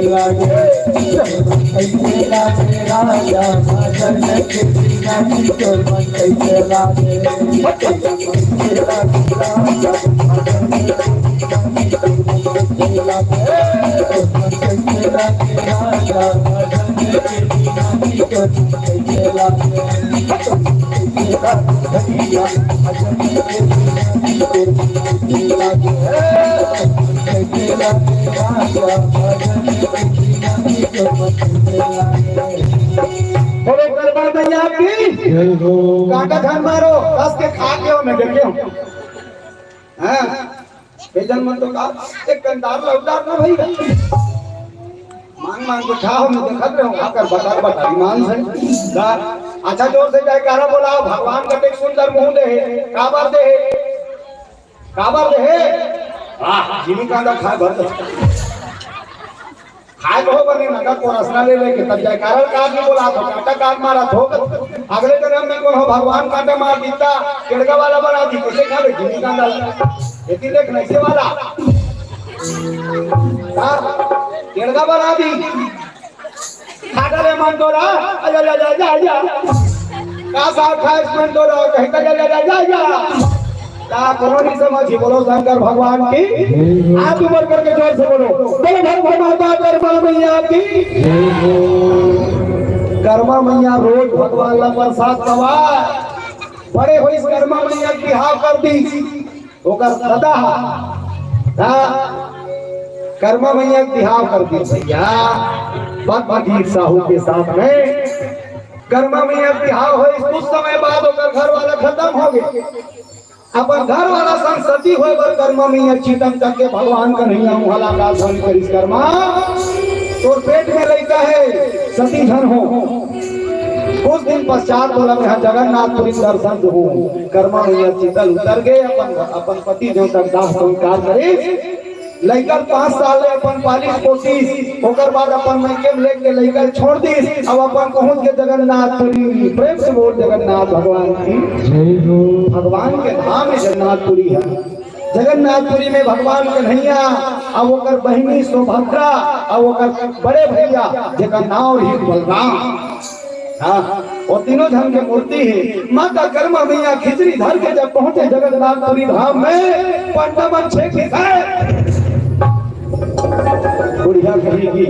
लागे काका धान मारो बस के खा के मैं देखे हूं हां बेजन मन तो का एक कंदार लौटार ना भाई मांग मांग के खाओ मैं देखत रहे हूं आकर बता ईमान से अच्छा जोर से जयकारा बोलाओ भगवान का एक सुंदर मुंह दे काबर दे वाह जिमी कांदा खा भर खाए को बने नगर को रसना ले लेके तब जयकारा काट नहीं बोला तो काटा काट मारा तो अगले जन्म में कौन हो भगवान काटे मार दीता केड़गा वाला बना दी कैसे खा ले जिमी कांदा इतनी देख नैसे वाला केड़गा बना दी खाटा ले मन तोरा आजा का साथ खासमन तो लो कहीं का जा क्या करो नहीं समझी बोलो शंकर भगवान की आप उम्र करके जोर से बोलो भगवान माता कर्मा मैया की कर्मा मैया रोज भगवान ला प्रसाद दवा बड़े हो इस कर्मा मैया की हाव कर दी होकर सदा कर्मा मैया की हाव कर दी भैया बदबजीत साहू के साथ में कर्मा मैया की हाव हो कुछ समय बाद होकर घर वाला खत्म हो गए अपन घर वाला संसदी हो कर्मा मैया चितम करके भगवान का नहीं मुहला का धन करिस कर्मा तो पेट में लड़का है सती धन हो कुछ दिन पश्चात बोला मैं जगन्नाथपुरी दर्शन हो कर्मा मैया चितल उतर गए अपन पति जो तक दाह संस्कार करे लड़का 5 साल में अपन पालिश पोतीस ओकर बाद अपन मैके लेके लड़का छोड़ दीस अब अपन पहुंच के जगन्नाथपुरी प्रेम से बोल जगन्नाथ भगवान की भगवान के धाम में जगन्नाथपुरी है जगन्नाथपुरी में भगवान कन्हैया अब ओकर बहिनी सुभद्रा अब ओकर बड़े भैया जेकर नाम ही बलराम और तीनों धन के मूर्ति है माता कर्मा मैया खिचड़ी धर के जब पहुंचे जगन्नाथपुरी धाम में पंडमन छेकी है बुढ़िया कहेगी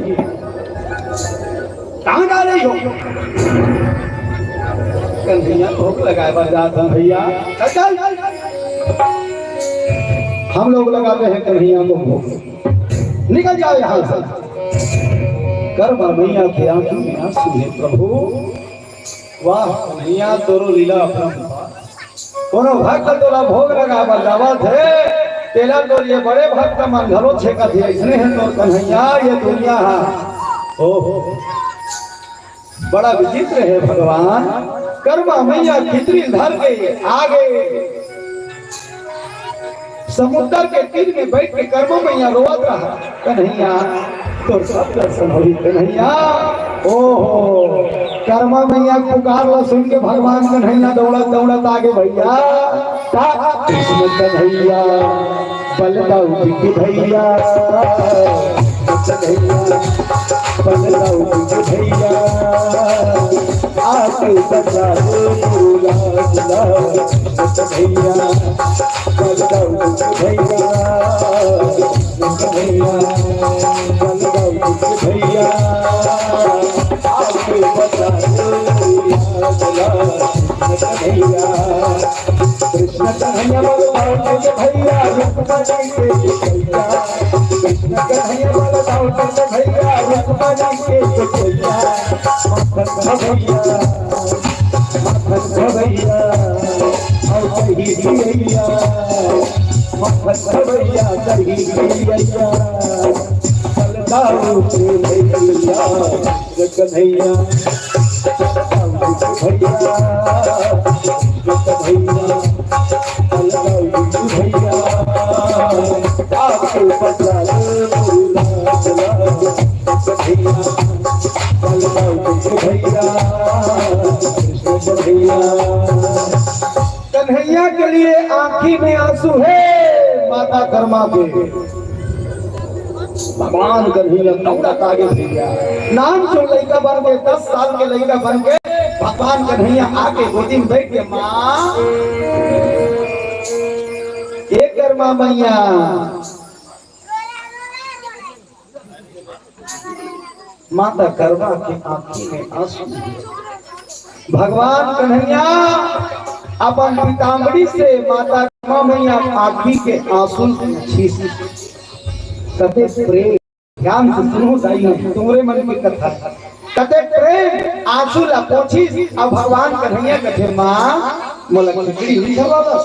कहाँ जा रही हो कन्हैया भूख लगाए बजाता भैया चल हम लोग लगाते हैं कन्हैया को भूख निकल जाओ यहाँ से कर्मा मैया के आंखों में आंसू है प्रभु वाह कन्हैया तोरो लीला अपना कोनो भक्त तोला भोग लगा बजावा थे तेला तो ये बड़े भक्त मन घरो छेका थे इसने है तो कन्हैया ये दुनिया है ओहो बड़ा विचित्र है भगवान कर्मा मैया खिचड़ी धर के आगे समुद्र के तीर में बैठ के कर्मा मैया रोवत रहा कन्हैया तो सब दर्शन हो कन्हैया ओहो कर्मा मैया पुकार ला सुन के भगवान कन्हैया दौड़त दौड़त आगे भैया कृष्ण कन्हैया बलदाऊ जी के भैया बलदाऊ जी के भैया आके बजा भैया बलदाऊ जी के भैया बलदाऊ जी के भैया आके बजा भैया कृष्ण कन्हैया बलदाऊ जी के भैया कृष्ण कन्हैया बलदाऊ जी के भैया भैया और कही भैया भैया कही भैया बलदाऊ जी भैया कन्हैया भैया भैया आपको पता कन्हैया के लिए आंखी में आंसू है माता कर्मा के भगवान कन्हैया दौड़त आगे भैया नाम जो लड़का बन गए 10 साल के लड़का बन गए भगवान कन्हैया आके गोदी में बैठ के माँ ये कर्मा मैया माता कर्मा की आंखी में आंसू भगवान कन्हैया अपन पीताम्बरी से माता कर्मा मैया आंखी के आंसू कते प्रेम ध्यान से सुनो दाई तुम्हारे मन की कथा कते प्रेम आंसू ला पोछी अब भगवान कन्हैया कथे माँ मोला खिचड़ी हुई है बस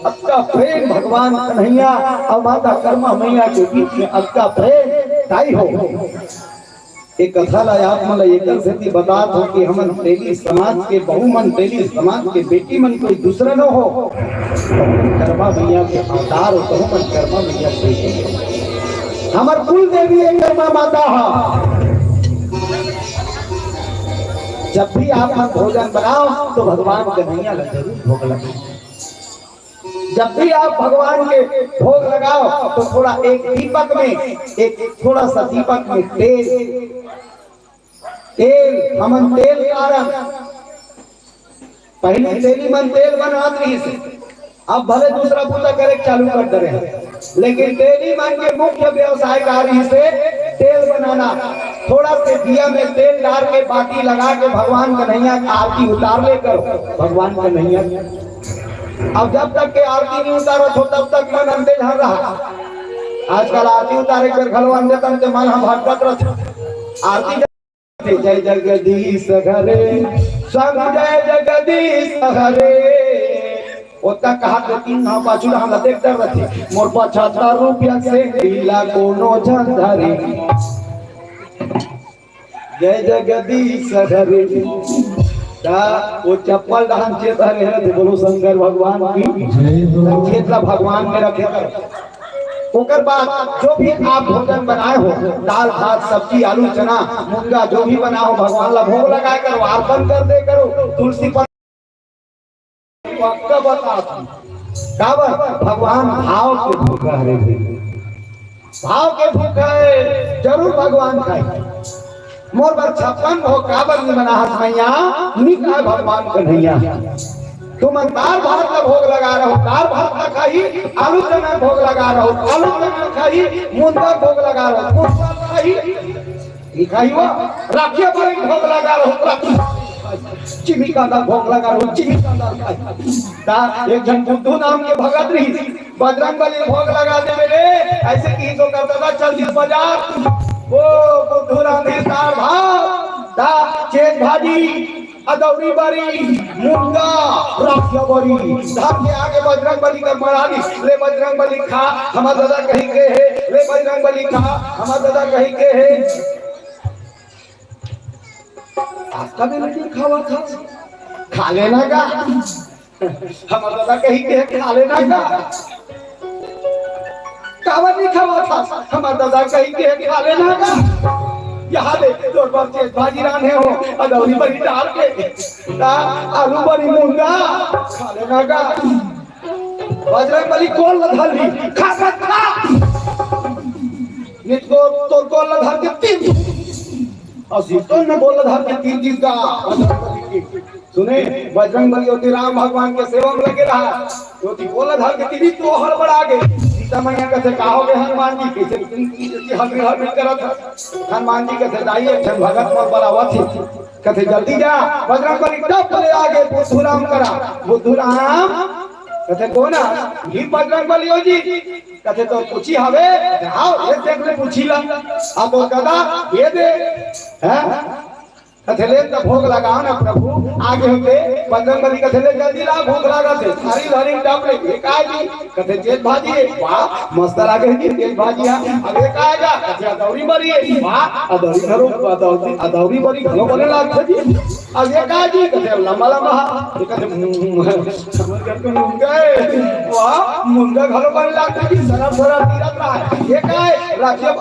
अक्का प्रेम भगवान कन्हैया और माता कर्मा मैया के बीच में अक्का प्रेम ताई हो एक कथा ला आप मला एकल सेती बात हो कि हमन तेली समाज के बहुमन तेली समाज के बेटी मन कोई दूसरा न हो कर्मा मैया के अवतार हो बहुमन कर्मा मैया के हमर कुल देवी एक कर्मा माता है जब भी आप भोजन बनाओ तो भगवान कन्हैया का जरूर भोग लगाओ जब भी आप भगवान के भोग लगाओ तो थोड़ा एक दीपक में एक थोड़ा सा दीपक में तेल तेल हमन तेल कारण पहले तेली मन तेल बनात रही से अब भले दूसरा पूजा करे चालू कर दे रहे, लेकिन तेली मन के मुख्य व्यवसाय कार्य से तेल बनाना। थोड़ा से दिया में तेल डाल के बाकी लगा के भगवान कन्हैया की आरती उतार ले करो। भगवान कन्हैया अब जब तक के आरती नहीं उतारो तो तब तक मन अंदर झड़ रहा। आजकल आरती उतारे कर घलवान देतन के मन हम भटकत रहते। आरती जय जगदीश हरे संग जय जगदीश हरे ओता कहा तो तीन नाव पाछू हम देखते रहते। मोर 75 रुपया से ढीला कोनो झंझरे जय जगदीश हरे ता वो चप्पल डांस चेत हरे है बोलो शंकर भगवान की क्षेत्र भगवान में रखे कर। ओकर बाद जो भी आप भोजन बनाए हो दाल भात सब्जी आलू चना मुनगा जो भी बना हो भगवान ला भोग लगाए करो अर्पण कर दे करो। तुलसी पर पक्का बता भगवान भाव के भूखा है, भाव के भूखा है जरूर भगवान खाए। मोर बर 56 हो काबर नहीं बना हाथ मैया निका भगवान कन्हैया। तुम दाल भात का भोग लगा रहो दाल भात का खाई आलू चना भोग लगा रहो आलू चना खाई मुनगा भोग लगा रहो मुनगा खाई खाई वो राखिया पर भोग लगा रहो चिमी कांदा भोग लगा रहो चिमी कांदा खाई। एक जन बुद्धू नाम के भगत रही बजरंगबली भोग लगा दे मेरे ऐसे की तो करता था चल जिस बाजार वो बुद्धू राम दाल भात चेत भाजी अदौरी बरी मुनगा राखिया बरी धाम के आगे बजरंगबली का मरानी ले बजरंगबली खा हमार दादा कहीं के है ले बजरंगबली खा हमार दादा कहीं के है। आपका भी नहीं खावा था खा लेना का हमार दादा कहीं के है खा लेना का कावा नहीं खावा था हमार दादा कहीं के है खा लेना का। यहाँ ले तोर बच्चे भाजी राने हो अदौरी बड़ी डाल के आलू बड़ी मुनगा खा लेना का। बजरंगबली कौन लधाली खा खा खा नित को तोर कौन लधा के तीन असी तो न बोल लधा के तीन चीज का सुने बजरंगबली होती राम भगवान के सेवा में लगे रहा होती बोल लधा के तीन तो हड़बड़ा गए। सीता मैया कहते कहोगे हनुमान जी कैसे हर करत हनुमान जी कहते जाइए भगत पर बराबर थी कहते जल्दी जा बजरंगबली टप ले आगे बुद्धूराम करा बुद्धूराम कहते कौन ही बजरंगबली हो जी कहते तो पूछी हवे आओ ये देख ले पूछी ला अब वो कदा ये दे हैं कहते ले तो भोग लगाओ ना प्रभु आगे होते बजरंगबली कहते ले जल्दी ला भोग लगा थे सारी धरी टप ले एक आएगी कहते जेठ भाजी वाह मस्त लागे जी जेठ भाजी अब एक आएगा कहते अदौरी बरी है वाह अदौरी घरो अदौरी बरी घरो बने लागते जी अब एक आएगी कहते लंबा लंबा कहते समझ करके मुंगा वाह मुंगा घरो बने लागते जी सरल सरल तीरथ रहा एक आए राखिया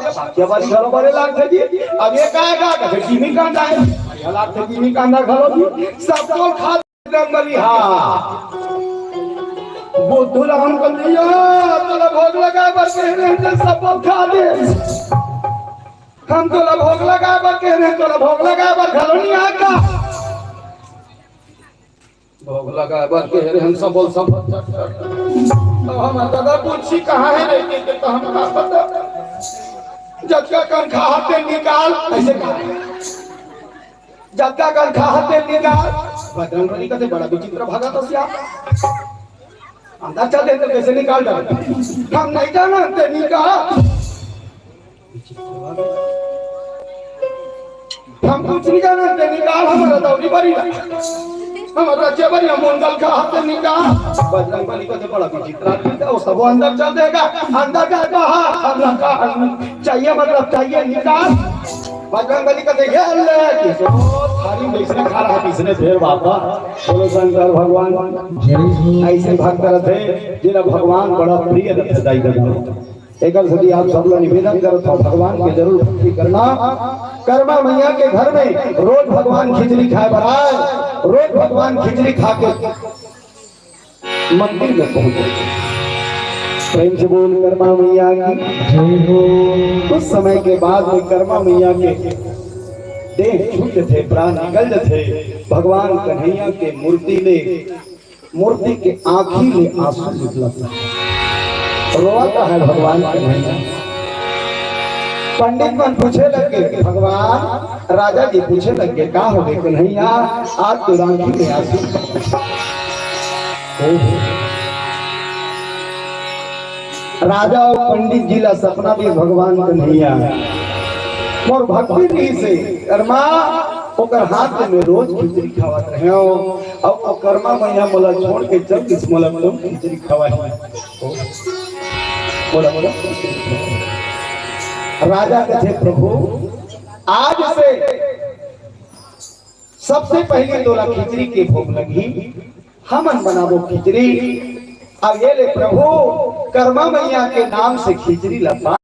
बरी घरो बने लागते जी अब एक आएगा कहते चीनी कांदा है हलाक से चीनी कांदा घरो जी सबको खा बजरंगबली हां बुद्धू राम कन्हैया तोला भोग लगा बर के सबको खा दे हम तोला भोग लगा बर के तोला भोग लगा बर घरो नहीं आका भोग लगा बर के हम सब बोल सब तो हम दादा पूछी कहां है नहीं के तो हम का पता जब का कन खाते निकाल ऐसे कहा जब का कन खाते निकाल बजरंगबली कहते बड़ा विचित्र भगत हो आप अंदर चल दे तो कैसे निकाल डाल हम नहीं जानते निकाल हम कुछ नहीं जानते निकाल हमारा दौरी बरी हमारा चेबरी हम मुंगल का हाथ निकाल बजरंगबली कहते बड़ा विचित्र वो सब अंदर चल देगा अंदर का कहा हमरा का चाहिए मतलब चाहिए निकाल बजरंगबली कहते ये ले किसो थारी में इसने खा रहा किसने फिर बाबा बोलो शंकर भगवान ऐसे भक्त रहते जिन्हें भगवान बड़ा प्रिय रहते दाई दादा एक सदी आप सब लोग निवेदन करो तो भगवान के जरूर भक्ति करना। कर्मा मैया के घर में रोज भगवान खिचड़ी खाए बनाए रोज भगवान खिचड़ी खा के मंदिर में पहुंचे प्रेम से बोल कर्मा मैया की जय हो। कुछ समय के बाद में कर्मा मैया के देह छूट थे, प्राण निकल थे। भगवान कन्हैया के मूर्ति के आंखी में आंसू निकला था, रोता है भगवान कन्हैया। पंडित मन पूछे लगे, भगवान राजा जी पूछे लगे, का हो गए कन्हैया, आज तो आंखी में आंसू। राजा और पंडित जी ला सपना भी भगवान कन्हैया और भक्ति भी से कर्मा ओकर हाथ में रोज खिचड़ी खावत रहे हो, और कर्मा मैया मोला छोड़ के चल किस मोला तुम खिचड़ी खवाई। बोला बोला राजा कहे, प्रभु आज से सबसे पहले तोला खिचड़ी के भोग लगी, हमन बनाबो खिचड़ी। अब ये ले प्रभु कर्मा मैया के नाम से खिचड़ी लपा।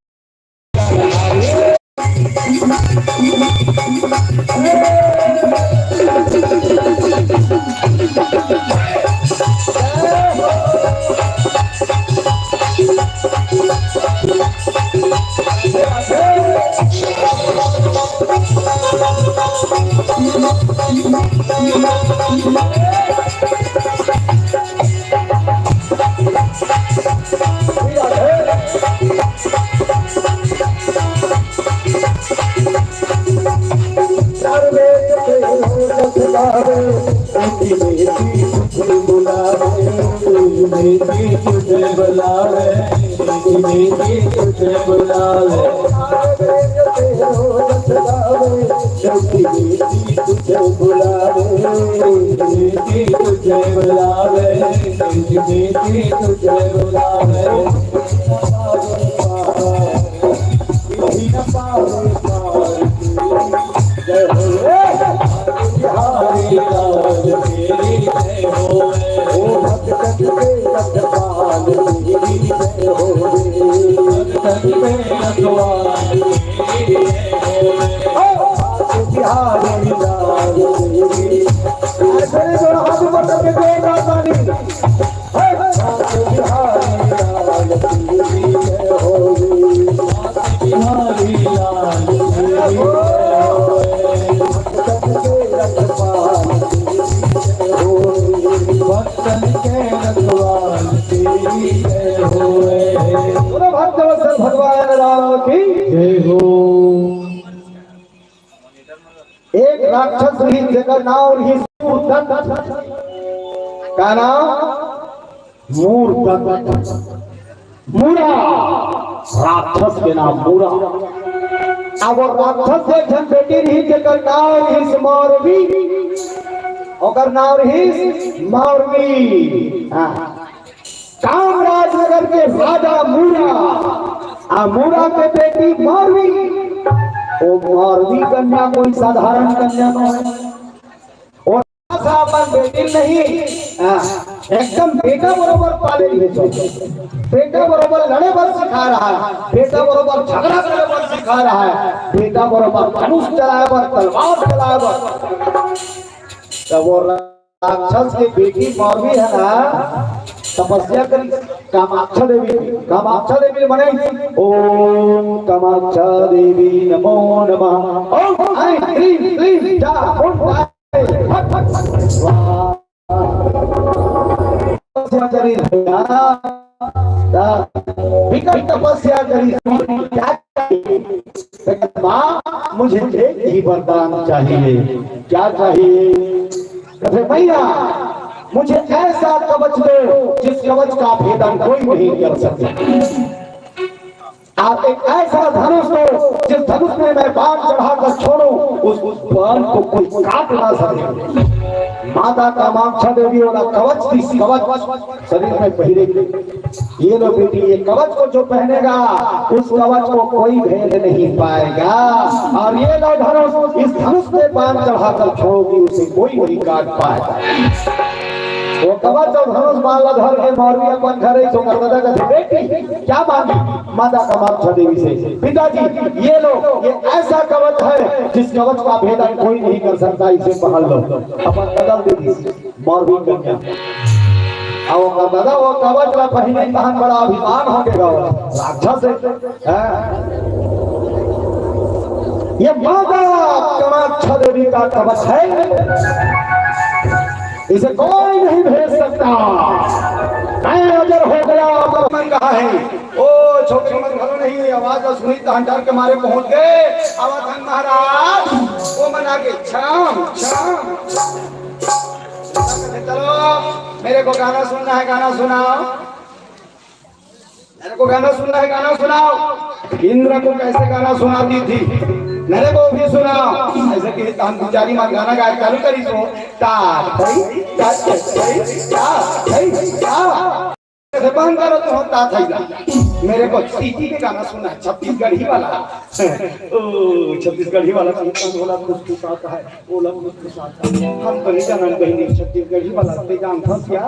भगवान राम की जय हो। एक राक्षस ही जगह नाम ही का नाम मूरा, राक्षस के नाम मूरा। अब राक्षस एक जन बेटी रही जगह नाम ही मौरवी, और नाम रही मौरवी। कामराजनगर के राजा मूरा, मूरा के बेटी मौरवी। वो मौरवी कन्या कोई साधारण कन्या नहीं, और अपन बेटी नहीं, एकदम बेटा बरोबर पाले बेटा बरोबर लड़े बर सिखा रहा है, बेटा बरोबर झगड़ा करे बर सिखा रहा है, बेटा बरोबर धनुष चलाए बर, तलवार चलाए बर। तो वो राक्षस की बेटी मौरवी है ना, तपस्या करी कामाक्षा देवी बनाई। ओम कामाक्षा देवी नमो नमः। ओम आई क्रीम क्रीम जा विकट तपस्या करी। माँ मुझे ही वरदान चाहिए। क्या चाहिए? भैया मुझे ऐसा कवच दो जिस कवच का भेदन कोई नहीं कर सकता। आप एक ऐसा धनुष दो जिस धनुष में मैं बाण चढ़ाकर छोड़ूं, उस बाण को कोई काट ना सके। माता कामाक्षा देवी वाला कवच, इस कवच शरीर में पहनेगी। ये लो बेटी, ये कवच को जो पहनेगा उस कवच को कोई भेद नहीं पाएगा। और ये लो धनुष, इस धनुष में बाण चढ़ाकर छोड़ोगी उसे कोई नहीं काट पाएगा। वो कवच और धनुष माला धर के मौरवी अपन घरे सो करता था। बेटी क्या मांगी? माता कामाक्षा देवी से, पिताजी ये लो, ये ऐसा कवच है जिस कवच का भेदन कोई नहीं कर सकता, इसे पहन लो। अपन बदल दे दी मौरवी कन्या। और दादा वो कवच का पहने तहन बड़ा अभिमान हो गया राक्षस है। ये माता कामाख्या देवी का कवच है, इसे कोई नहीं भेज सकता। मैं अगर हो गया तो मन कहा है ओ छोटे मन घरों नहीं आवाज और सुनी तांडर के मारे पहुंच गए अवधन महाराज वो मना के शाम शाम चलो मेरे को गाना सुनना है, गाना सुनाओ, मेरे को गाना सुनना है, गाना सुनाओ। इंद्र को कैसे गाना सुनाती थी मेरे को भी सुनाओ, ऐसे कि हम पुजारी मां गाना गाया चालू करी तो बंद करो तो होता था मेरे को सीटी के गाना सुना है, छत्तीसगढ़ी वाला ओ छत्तीसगढ़ी वाला बोला मुस्कुराता है, बोला मुस्कुराता है, हम तो नहीं जाना बहनी छत्तीसगढ़ी वाला ते जान फंस गया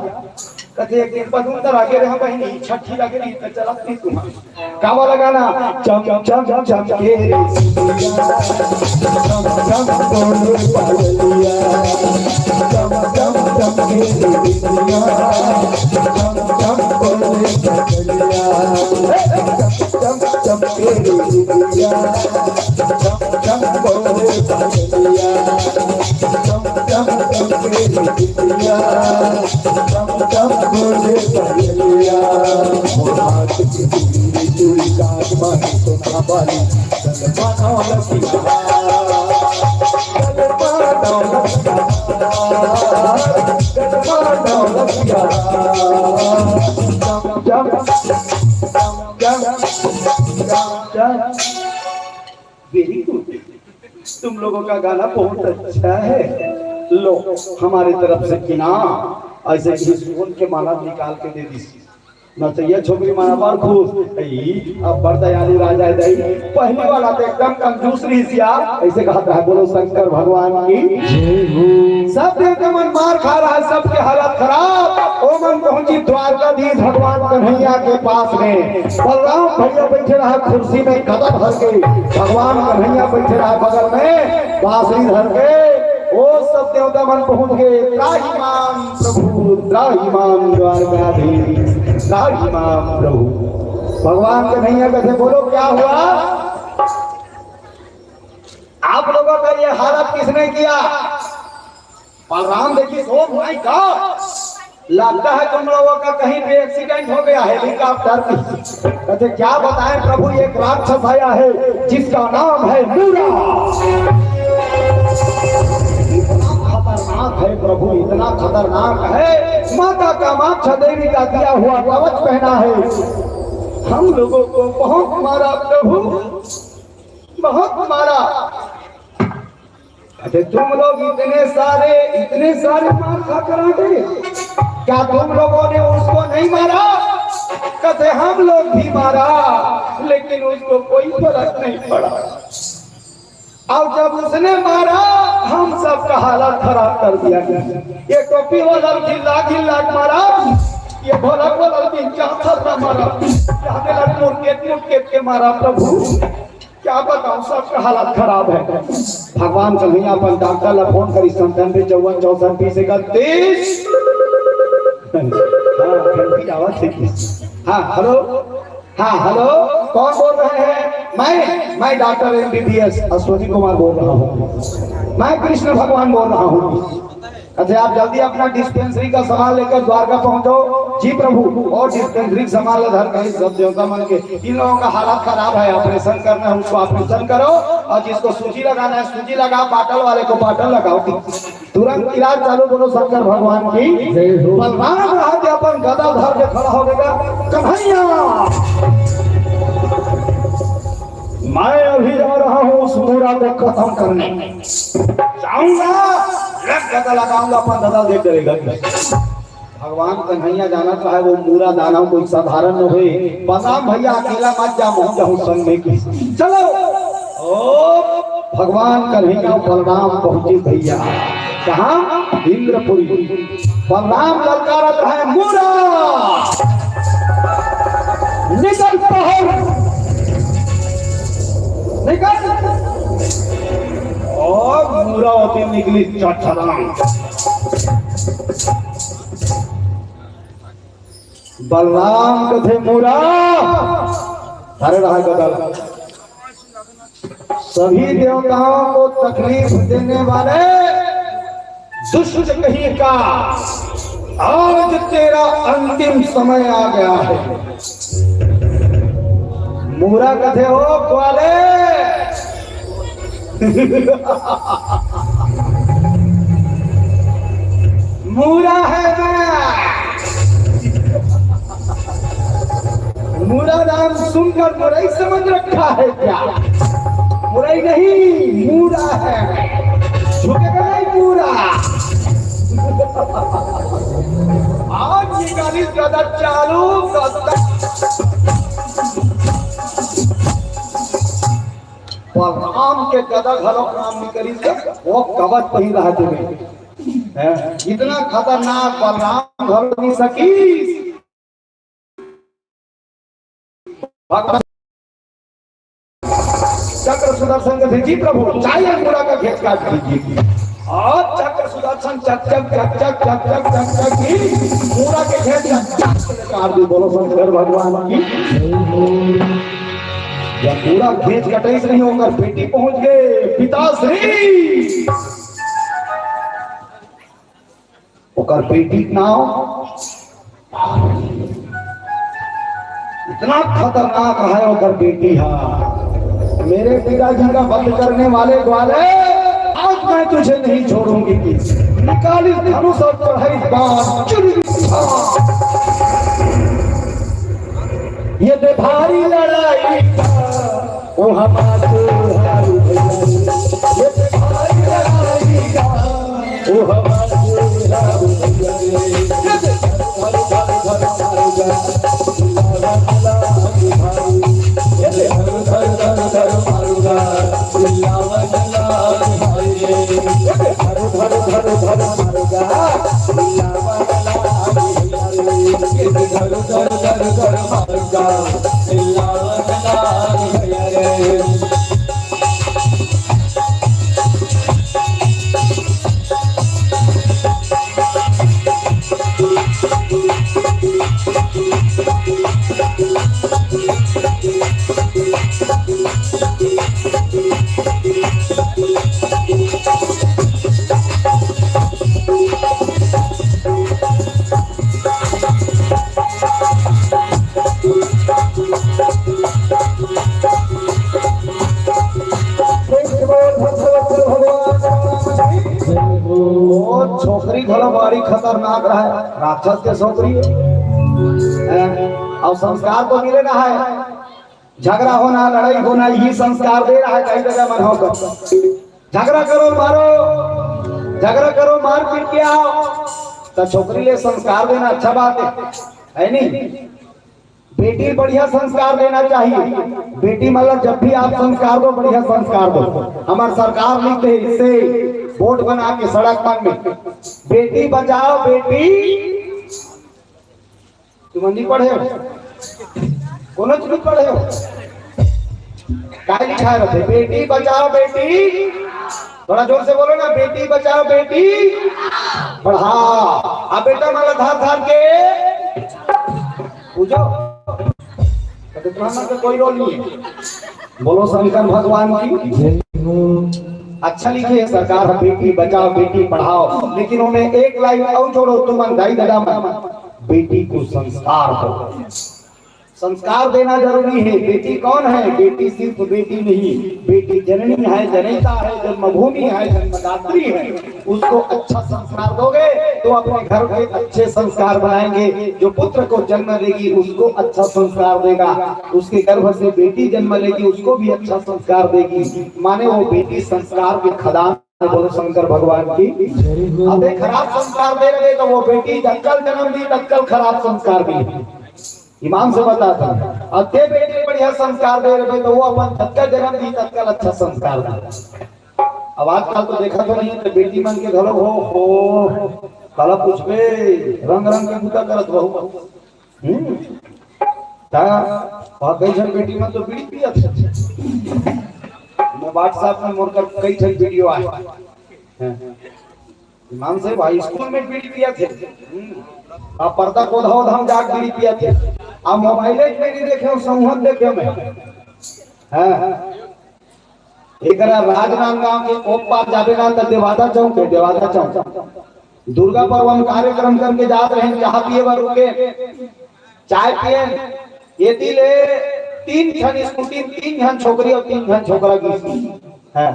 कहते एक दिन बाद उधर आगे रहा बहनी छठी लगे नहीं तो चला नहीं तुम्हारा का वाला गाना चम चम चम चम के चम चम बोले पागलिया चम चम चम के चम चम बोले पागलिया चम चम के चम चम बोले पागलिया चम चम के चम चम बोले पागलिया मोहात की चूड़ी का मन तो ना बाली चलमाना लगिया चलमाना लगिया जब वेरी गुड, तुम लोगों का गाना बहुत अच्छा है, लो हमारी तरफ से इनाम ऐसे सुन के माला निकाल के दे दी न चाहिए छोकरी माना पर खुश अब बरदयाली राजा दई पहले वाला तो एकदम कंजूस रीसिया ऐसे कहता है बोलो शंकर भगवान की सब देवता मन मार खा रहा है, सबके हालत खराब। ओ मन पहुंची द्वारकाधीश भगवान कन्हैया के पास में, बलराम भैया बैठे रहा कुर्सी में गदा धर के, भगवान कन्हैया बैठे रहा बगल में बांसुरी धर के। ओ सब देवता मन पहुंच गए, त्राहिमाम प्रभु त्राहिमाम द्वारकाधीश त्राहिमाम प्रभु। भगवान कन्हैया कहते बोलो क्या हुआ, आप लोगों का ये हालत किसने किया? बलराम देखिए ओ माय गॉड, लगता है तुम लोगों का कहीं पे एक्सीडेंट हो गया हेलीकॉप्टर में। कहते क्या बताएं प्रभु, एक राक्षस आया है जिसका नाम है मूरा, खतरनाक है प्रभु, इतना खतरनाक है, माता कामाख्या देवी का दिया हुआ कवच पहना है, हम लोगों को बहुत मारा प्रभु, बहुत मारा। अरे तुम लोग इतने सारे मार खा कर आ गए, क्या तुम लोगों ने उसको नहीं मारा? कहते हम लोग भी मारा लेकिन उसको कोई फर्क नहीं पड़ा, और जब उसने मारा हम सब का हालत खराब कर दिया। ये टोपी वाला ढिल्ला मारा, ये भोला भी चाहता मारा, मुर्केट के मारा प्रभु, क्या बताऊं सबका हालत खराब है। भगवान कन्हैया अपन डॉक्टर ला फोन करी 97 54 64 20 31। हाँ हेलो, हाँ हेलो कौन बोल रहे हैं? मैं डॉक्टर MBBS अश्वनी कुमार बोल रहा हूँ, मैं कृष्ण भगवान बोल रहा हूँ। अच्छा आप जल्दी अपना डिस्पेंसरी का सामान लेकर द्वारका पहुंचो। जी प्रभु, और डिस्पेंसरी सामान धर कर सब देवता मन के, इन लोगों का हालत खराब है, ऑपरेशन करना है उसको ऑपरेशन करो, और जिसको सूजी लगाना है सूजी लगाओ, बाटल वाले को बाटल लगाओ, तुरंत इलाज चालू। बोलो शंकर भगवान की। बलराम राज अपन गदा धर के खड़ा हो गया, कन्हैया मैं अभी जा रहा हूँ उस मूरा को खत्म करने, जाऊंगा गदा लगाऊंगा, अपन गदा देख करेगा। भगवान कन्हैया जाना चाहे वो मूरा दाना कोई साधारण न हुए, बलराम भैया अकेला मत जा, मोहन जाऊं संग में की चलो। ओ भगवान कन्हैया बलराम पहुंचे भैया कहाँ? इंद्रपुरी। बलराम ललकारत है मूरा निकल पहर निकल, और मूरा होती निकली चढ़ाई। बलराम कथे मूरा अरे रहा गदल सभी देवताओं को तकलीफ देने वाले दुष्ट कहीं का आज तेरा अंतिम समय आ गया है। मूरा कथे हो ग्वाले मूरा है मैं, मूरा नाम सुनकर मुरई समझ रखा है क्या? मुरई नहीं, मूरा है, झुकेगा नहीं मूरा। आज निकाली गदा चालू राम के गदा घरों काम निकली से वो कवच पहिन रहा तुम्हें। इतना खतरनाक बलराम घर नहीं सकी। चक्र सुदर्शन के जी प्रभु चाहिए पूरा का घेच काट कीजिए। और चक्र सुदर्शन चक चक चक चक चक चक चक चक की पूरा के घेच काट दी। बोलो शंकर भगवान की। या पूरा घेच कटे से नहीं होकर बेटी पहुंच गए पिताश्री। ओकर बेटी नाम इतना खतरनाक है। ओकर बेटी है मेरे पिताजी का बंद करने वाले ग्वाले, आज मैं तुझे नहीं छोड़ूंगी। निकाली धनुष और चढ़ाई बाण ये दे भारी लड़ाई ओ हमारे ये दे भारी लड़ाई ओ हमारे छोकरी घोड़ा बड़ी खतरनाक रहा है। राक्षस के छोकरी और संस्कार तो मिले रहा है। झगड़ा होना लड़ाई होना यही संस्कार दे रहा है। कई जगह मन होकर झगड़ा करो मारो, झगड़ा करो मार पीट के आओ। तो छोकरी ले संस्कार देना अच्छा बात है नहीं? बेटी बढ़िया संस्कार देना चाहिए। बेटी मतलब जब भी आप संस्कार दो बढ़िया संस्कार दो। हमारी सरकार लिखते है इससे बोर्ड बना के सड़क पर में बेटी बचाओ बेटी। तुम नहीं पढ़े हो? कौन चीज पढ़े हो? क्या लिखा रहते? बेटी बचाओ बेटी, थोड़ा जोर से बोलो ना, बेटी बचाओ बेटी पढ़ाओ। अब बेटा मतलब धार धार के पूछो तो कोई रोल नहीं है। बोलो शंकर भगवान की। अच्छा लिखे है सरकार बेटी बचाओ बेटी पढ़ाओ, लेकिन उन्हें एक लाइन और जोड़ो, तुम अंधाई दड़ा बेटी को संस्कार दो। संस्कार देना जरूरी है। बेटी कौन है? बेटी सिर्फ बेटी नहीं, बेटी जननी है, जनता है, जन्मभूमि है, जन्मदात्री है। उसको अच्छा संस्कार दोगे तो अपने घर के अच्छे संस्कार बनाएंगे। जो पुत्र को जन्म देगी उसको अच्छा संस्कार देगा, उसके गर्भ से बेटी जन्म लेगी उसको भी अच्छा संस्कार देगी। माने वो बेटी संस्कार के खदान। बोलो शंकर भगवान की। अब खराब संस्कार दे रहे तो वो बेटी तत्काल जन्म दी तत्काल खराब संस्कार दी। ईमान से बताता हूँ। अब ते बेटी बढ़िया संस्कार दे रहे तो वो अपन तत्काल जन्म दी तत्काल अच्छा संस्कार दे। अब आजकल तो देखा तो नहीं है, तो बेटी मन के घर हो काला पूछबे रंग रंग के बूता करत रहू। कई जन बेटी मन तो बीड़ी पिया थे। मैं व्हाट्सएप में मोर कर कई ठन वीडियो आए। ईमान से भाई स्कूल में बीड़ी पिया थे। अब पर्दा को धाव धाम जाग बीड़ी पिया थे। अब मोबाइल में नहीं देखे समूह देखे में। एकरा राजनांदगांव के ओप्पा जाबेगा त देवादा चौक है, देवादा चौक दुर्गा पर्व हम कार्यक्रम करके जात रहे, चाह पिए बर रुके, चाय पिए ये दिले 3 जन स्कूटी, 3 जन छोकरी और 3 जन छोकरा की है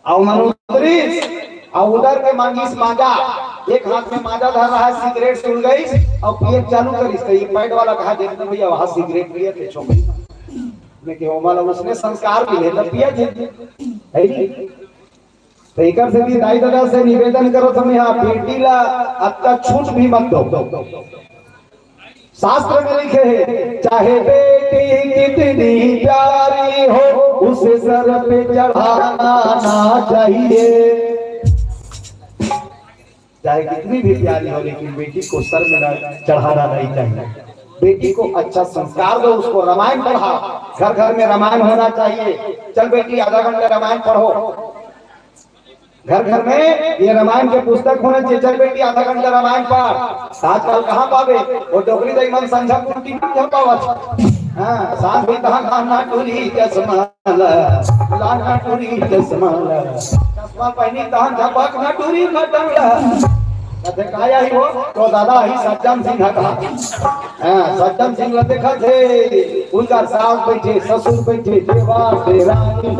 और मनोदरी और उधर के मांगीस माजा, एक हाथ में माजा धर रहा है, सिगरेट सुल गई और पिए चालू करी। तो ये पैड वाला कहा देखते भैया वहां सिगरेट पिए थे छोकरी में के ओमाला उसने संस्कार भी है तब पिया थे है नहीं। तो एकर से भी दाई दादा से निवेदन करो तुम्हें हां बेटी ला अत्ता छूट भी मत दो। शास्त्र में लिखे है चाहे बेटी कितनी प्यारी हो उसे सर पे चढ़ाना ना चाहिए, चाहे कितनी भी प्यारी हो लेकिन बेटी को सर में चढ़ाना नहीं चाहिए। बेटी को अच्छा संस्कार दो, उसको रामायण पढ़ाओ, घर घर में रामायण होना चाहिए। चल बेटी आधा घंटा रामायण पढ़ो, घर घर में ये रामायण के पुस्तक होने चाहिए। चल बेटी आधा घंटा रामायण पढ़। आजकल कहाँ पावे वो डोगरी दई मन संझा कुटी नहीं पावत। हां साथ भी कहां ना टूरी चश्माला लाना टूरी चश्माला चश्मा पहनी तहन झपक ना टूरी खटंगला कथे काया ही वो तो दादा ही सज्जन सिंह का। हां सज्जन सिंह देखा थे उनका सास बैठे, ससुर बैठे, देवार देरानी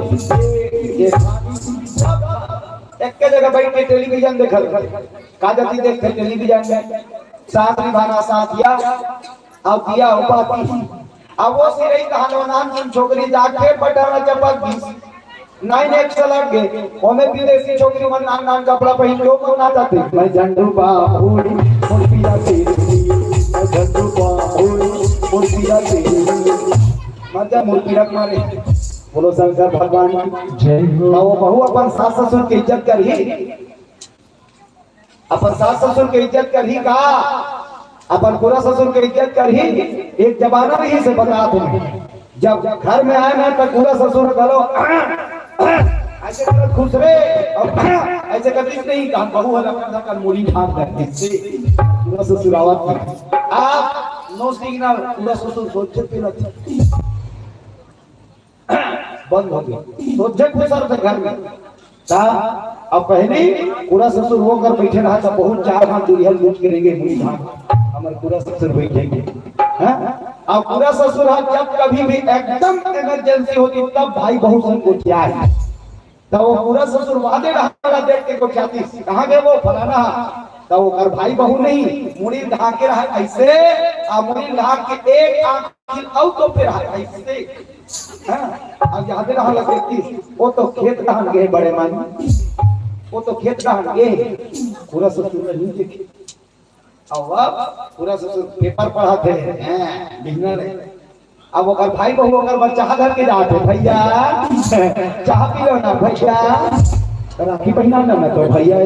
एक जगह बैठ के टेलीविजन देखल का जति देख टेलीविजन में साथ निभाना साथिया अब दिया उपाती अब वो सिरई कहानो नाम की छोकरी जाके पटाना चपक 9 एक लग गए ओमे विदेशी छोकरी मन नाम नाम कपड़ा पहन के वो ना जाते मैं झंडू बाहुड़ी मुर्तिया तेरी झंडू बाहुड़ी मुर्तिया तेरी मजा मूर्ति रख मारे। बोलो शंकर भगवान की जय हो। वो बहू अपन सास ससुर की इज्जत कर ही, अपन सास ससुर की इज्जत कर ही का, अपन पूरा ससुर की इज्जत कर ही। एक जमाना नहीं से बता तुम्हें जब घर में आए ना तो पूरा ससुर करो ऐसे कर खुश रहे और ऐसे करती नहीं कहा बहू वाला अपना कर मुड़ी ठाक करती से पूरा ससुर आवत आप नो सिग्नल पूरा ससुर सोचे पे लगती बंद हो गई तो जग में सर घर में ता अब पहले पूरा ससुर वो कर बैठे रहा था बहुत 4 हाथ दुरिहल लूट करेंगे मुड़ी धाम हमारे पूरा ससुर बैठेंगे हैं। अब पूरा ससुर जब कभी भी एकदम इमरजेंसी होती तब भाई बहू से को क्या है तो वो पूरा ससुर वादे रहा देख के को ख्याति कहां गए वो फलाना तो वो कर भाई बहू नहीं मुड़ी ढाके रहा ऐसे आ मुड़ी ढाक के एक आंख आउ तो फिर ऐसे अब याद रहा लगती वो तो खेत कहां गए बड़े मान वो तो खेत कहां गए पूरा ससुर नहीं देखे अब पूरा ससुर पेपर पढ़ाते हैं बिगनर अब वो भाई बहू अगर बच्चा घर के जाते भैया चाह पी लो ना भैया राखी पहना ना मैं तो भैया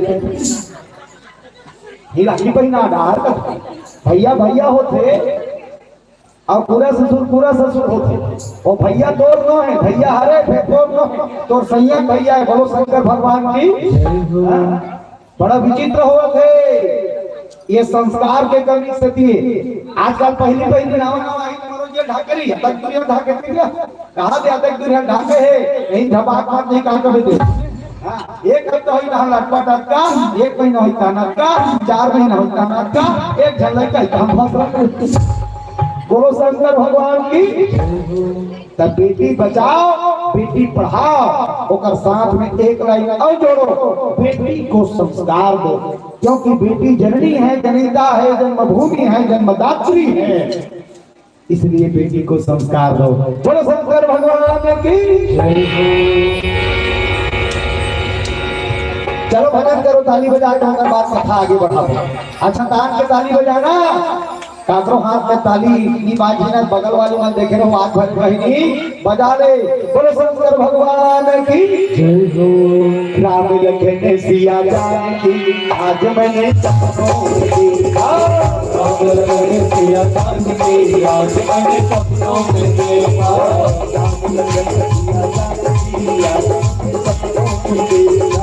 ही राखी पहना डार भैया भैया होते और पूरा ससुर होते और भैया तोर नो है भैया हरे तोर नो तोर संयम भैया है। बोलो शंकर भगवान की बड़ा विचित्र हुआ थे ये संस्कार के कमी से थी। आजकल पहली नाव आई तुम्हारो ढाकरी है तक दुनिया ढाके कहां से तक दुनिया ढाके है यही धबाक बात नहीं कहां कभी दे एक तो ही ना लटपट का 1 महीना होई काना का 4 महीना होई काना का एक झलक का काम फसला। बोलो शंकर भगवान की तब बेटी बचाओ बेटी पढ़ाओ ओकर साथ में एक लाइन और जोड़ो बेटी को संस्कार दो क्योंकि बेटी जननी है जनिता है जन्मभूमि है जन्मदात्री है इसलिए बेटी को संस्कार दो। बोलो शंकर भगवान की चलो भजन करो ताली बजा के अगर बात कथा आगे बढ़ाओ। अच्छा तान के ताली बजाना काकरो हाथ में ताली इतनी बाजी ना बगल वाली में देखे रहो हाथ भर बहनी बजा ले। बोलो शंकर भगवान की जय हो। राम लखन सिया जानकी आज मैंने सपनों में देखा राम लखन सिया जानकी आज मैंने सपनों में देखा राम लखन सिया जानकी आज सपनों में देखा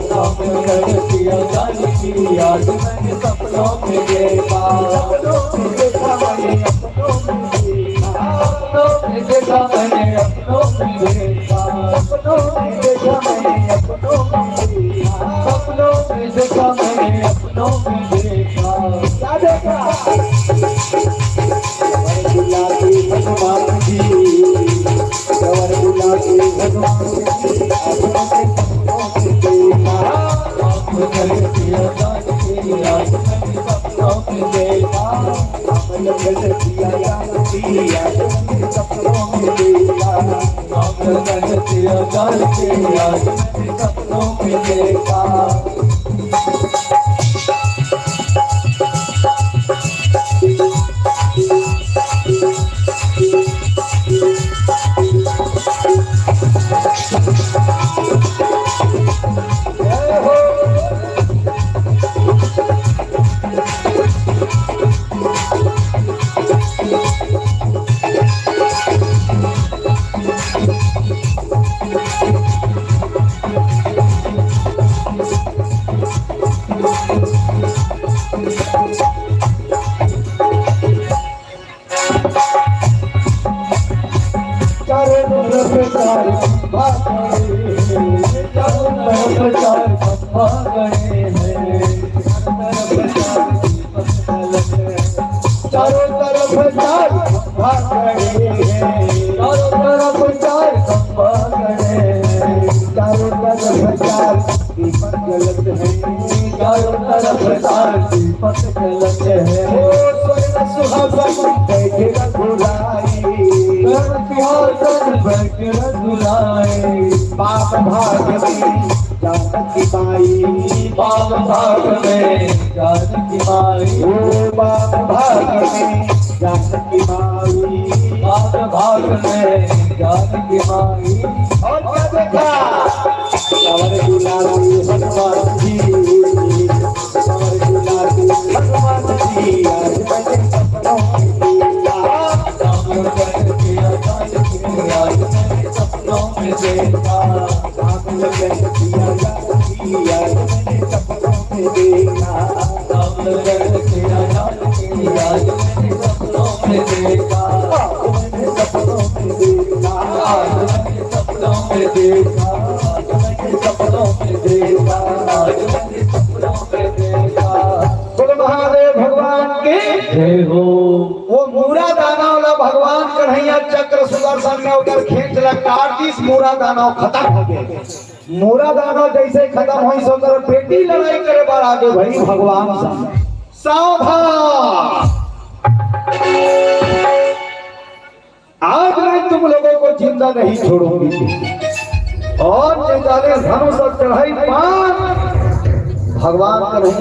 राम लखन सिया जानकी आज मैंने सपनों में देखा देखा मैंने अपनों में देखा मैंने अपनों में देखा अपनों में किया जानकी आज मैंने सपनों में देखा नाम लगन किया जानकी आज मैंने सपनों में देखा नाम लगन किया जानकी आज मैंने सपनों में देखा चारों तरफ चार भागड़े चारों तरफ चार खंभा खड़े चारों तरफ चार दीपक जलत है चारों तरफ चार दीपक जलत है सोना सुहावन बैठे रघुराई प्यार कर बैठे रघुराई बाप भाग में जानकी माई बाप भाग में जानकी माई ओ बाप भाग में जानकी माई बाप भाग में जानकी माई और क्या देखा सवर दुलारी हनुमान जी सवर दुलारी हनुमान जी आज मैंने सपनों में देखा नाम लगन किया जानकी आज मैंने सपनों में देखा नाम लगन किया जानकी आज मैंने सपनों में देखा नाम लगन किया जानकी आज मैंने सपनों में देखा मैंने सपनों में देखा आज मैंने सपनों में देखा आज मैंने सपनों में देखा आज मैंने सपनों में देखा बोल महादेव भगवान की जय हो वो मूरा दाना वाला भगवान कन्हैया चक्र सुदर्शन में उधर खींच रहा कार्तिक मूरा दाना खत्म हो गया मूरा दाना जैसे खत्म हुई सो कर बेटी लड़ाई करे बार आगे भाई भगवान सावधान आज मैं तुम लोगों को जिंदा नहीं छोड़ूंगी और धनुष चढ़ाई पान भगवान कन्हैया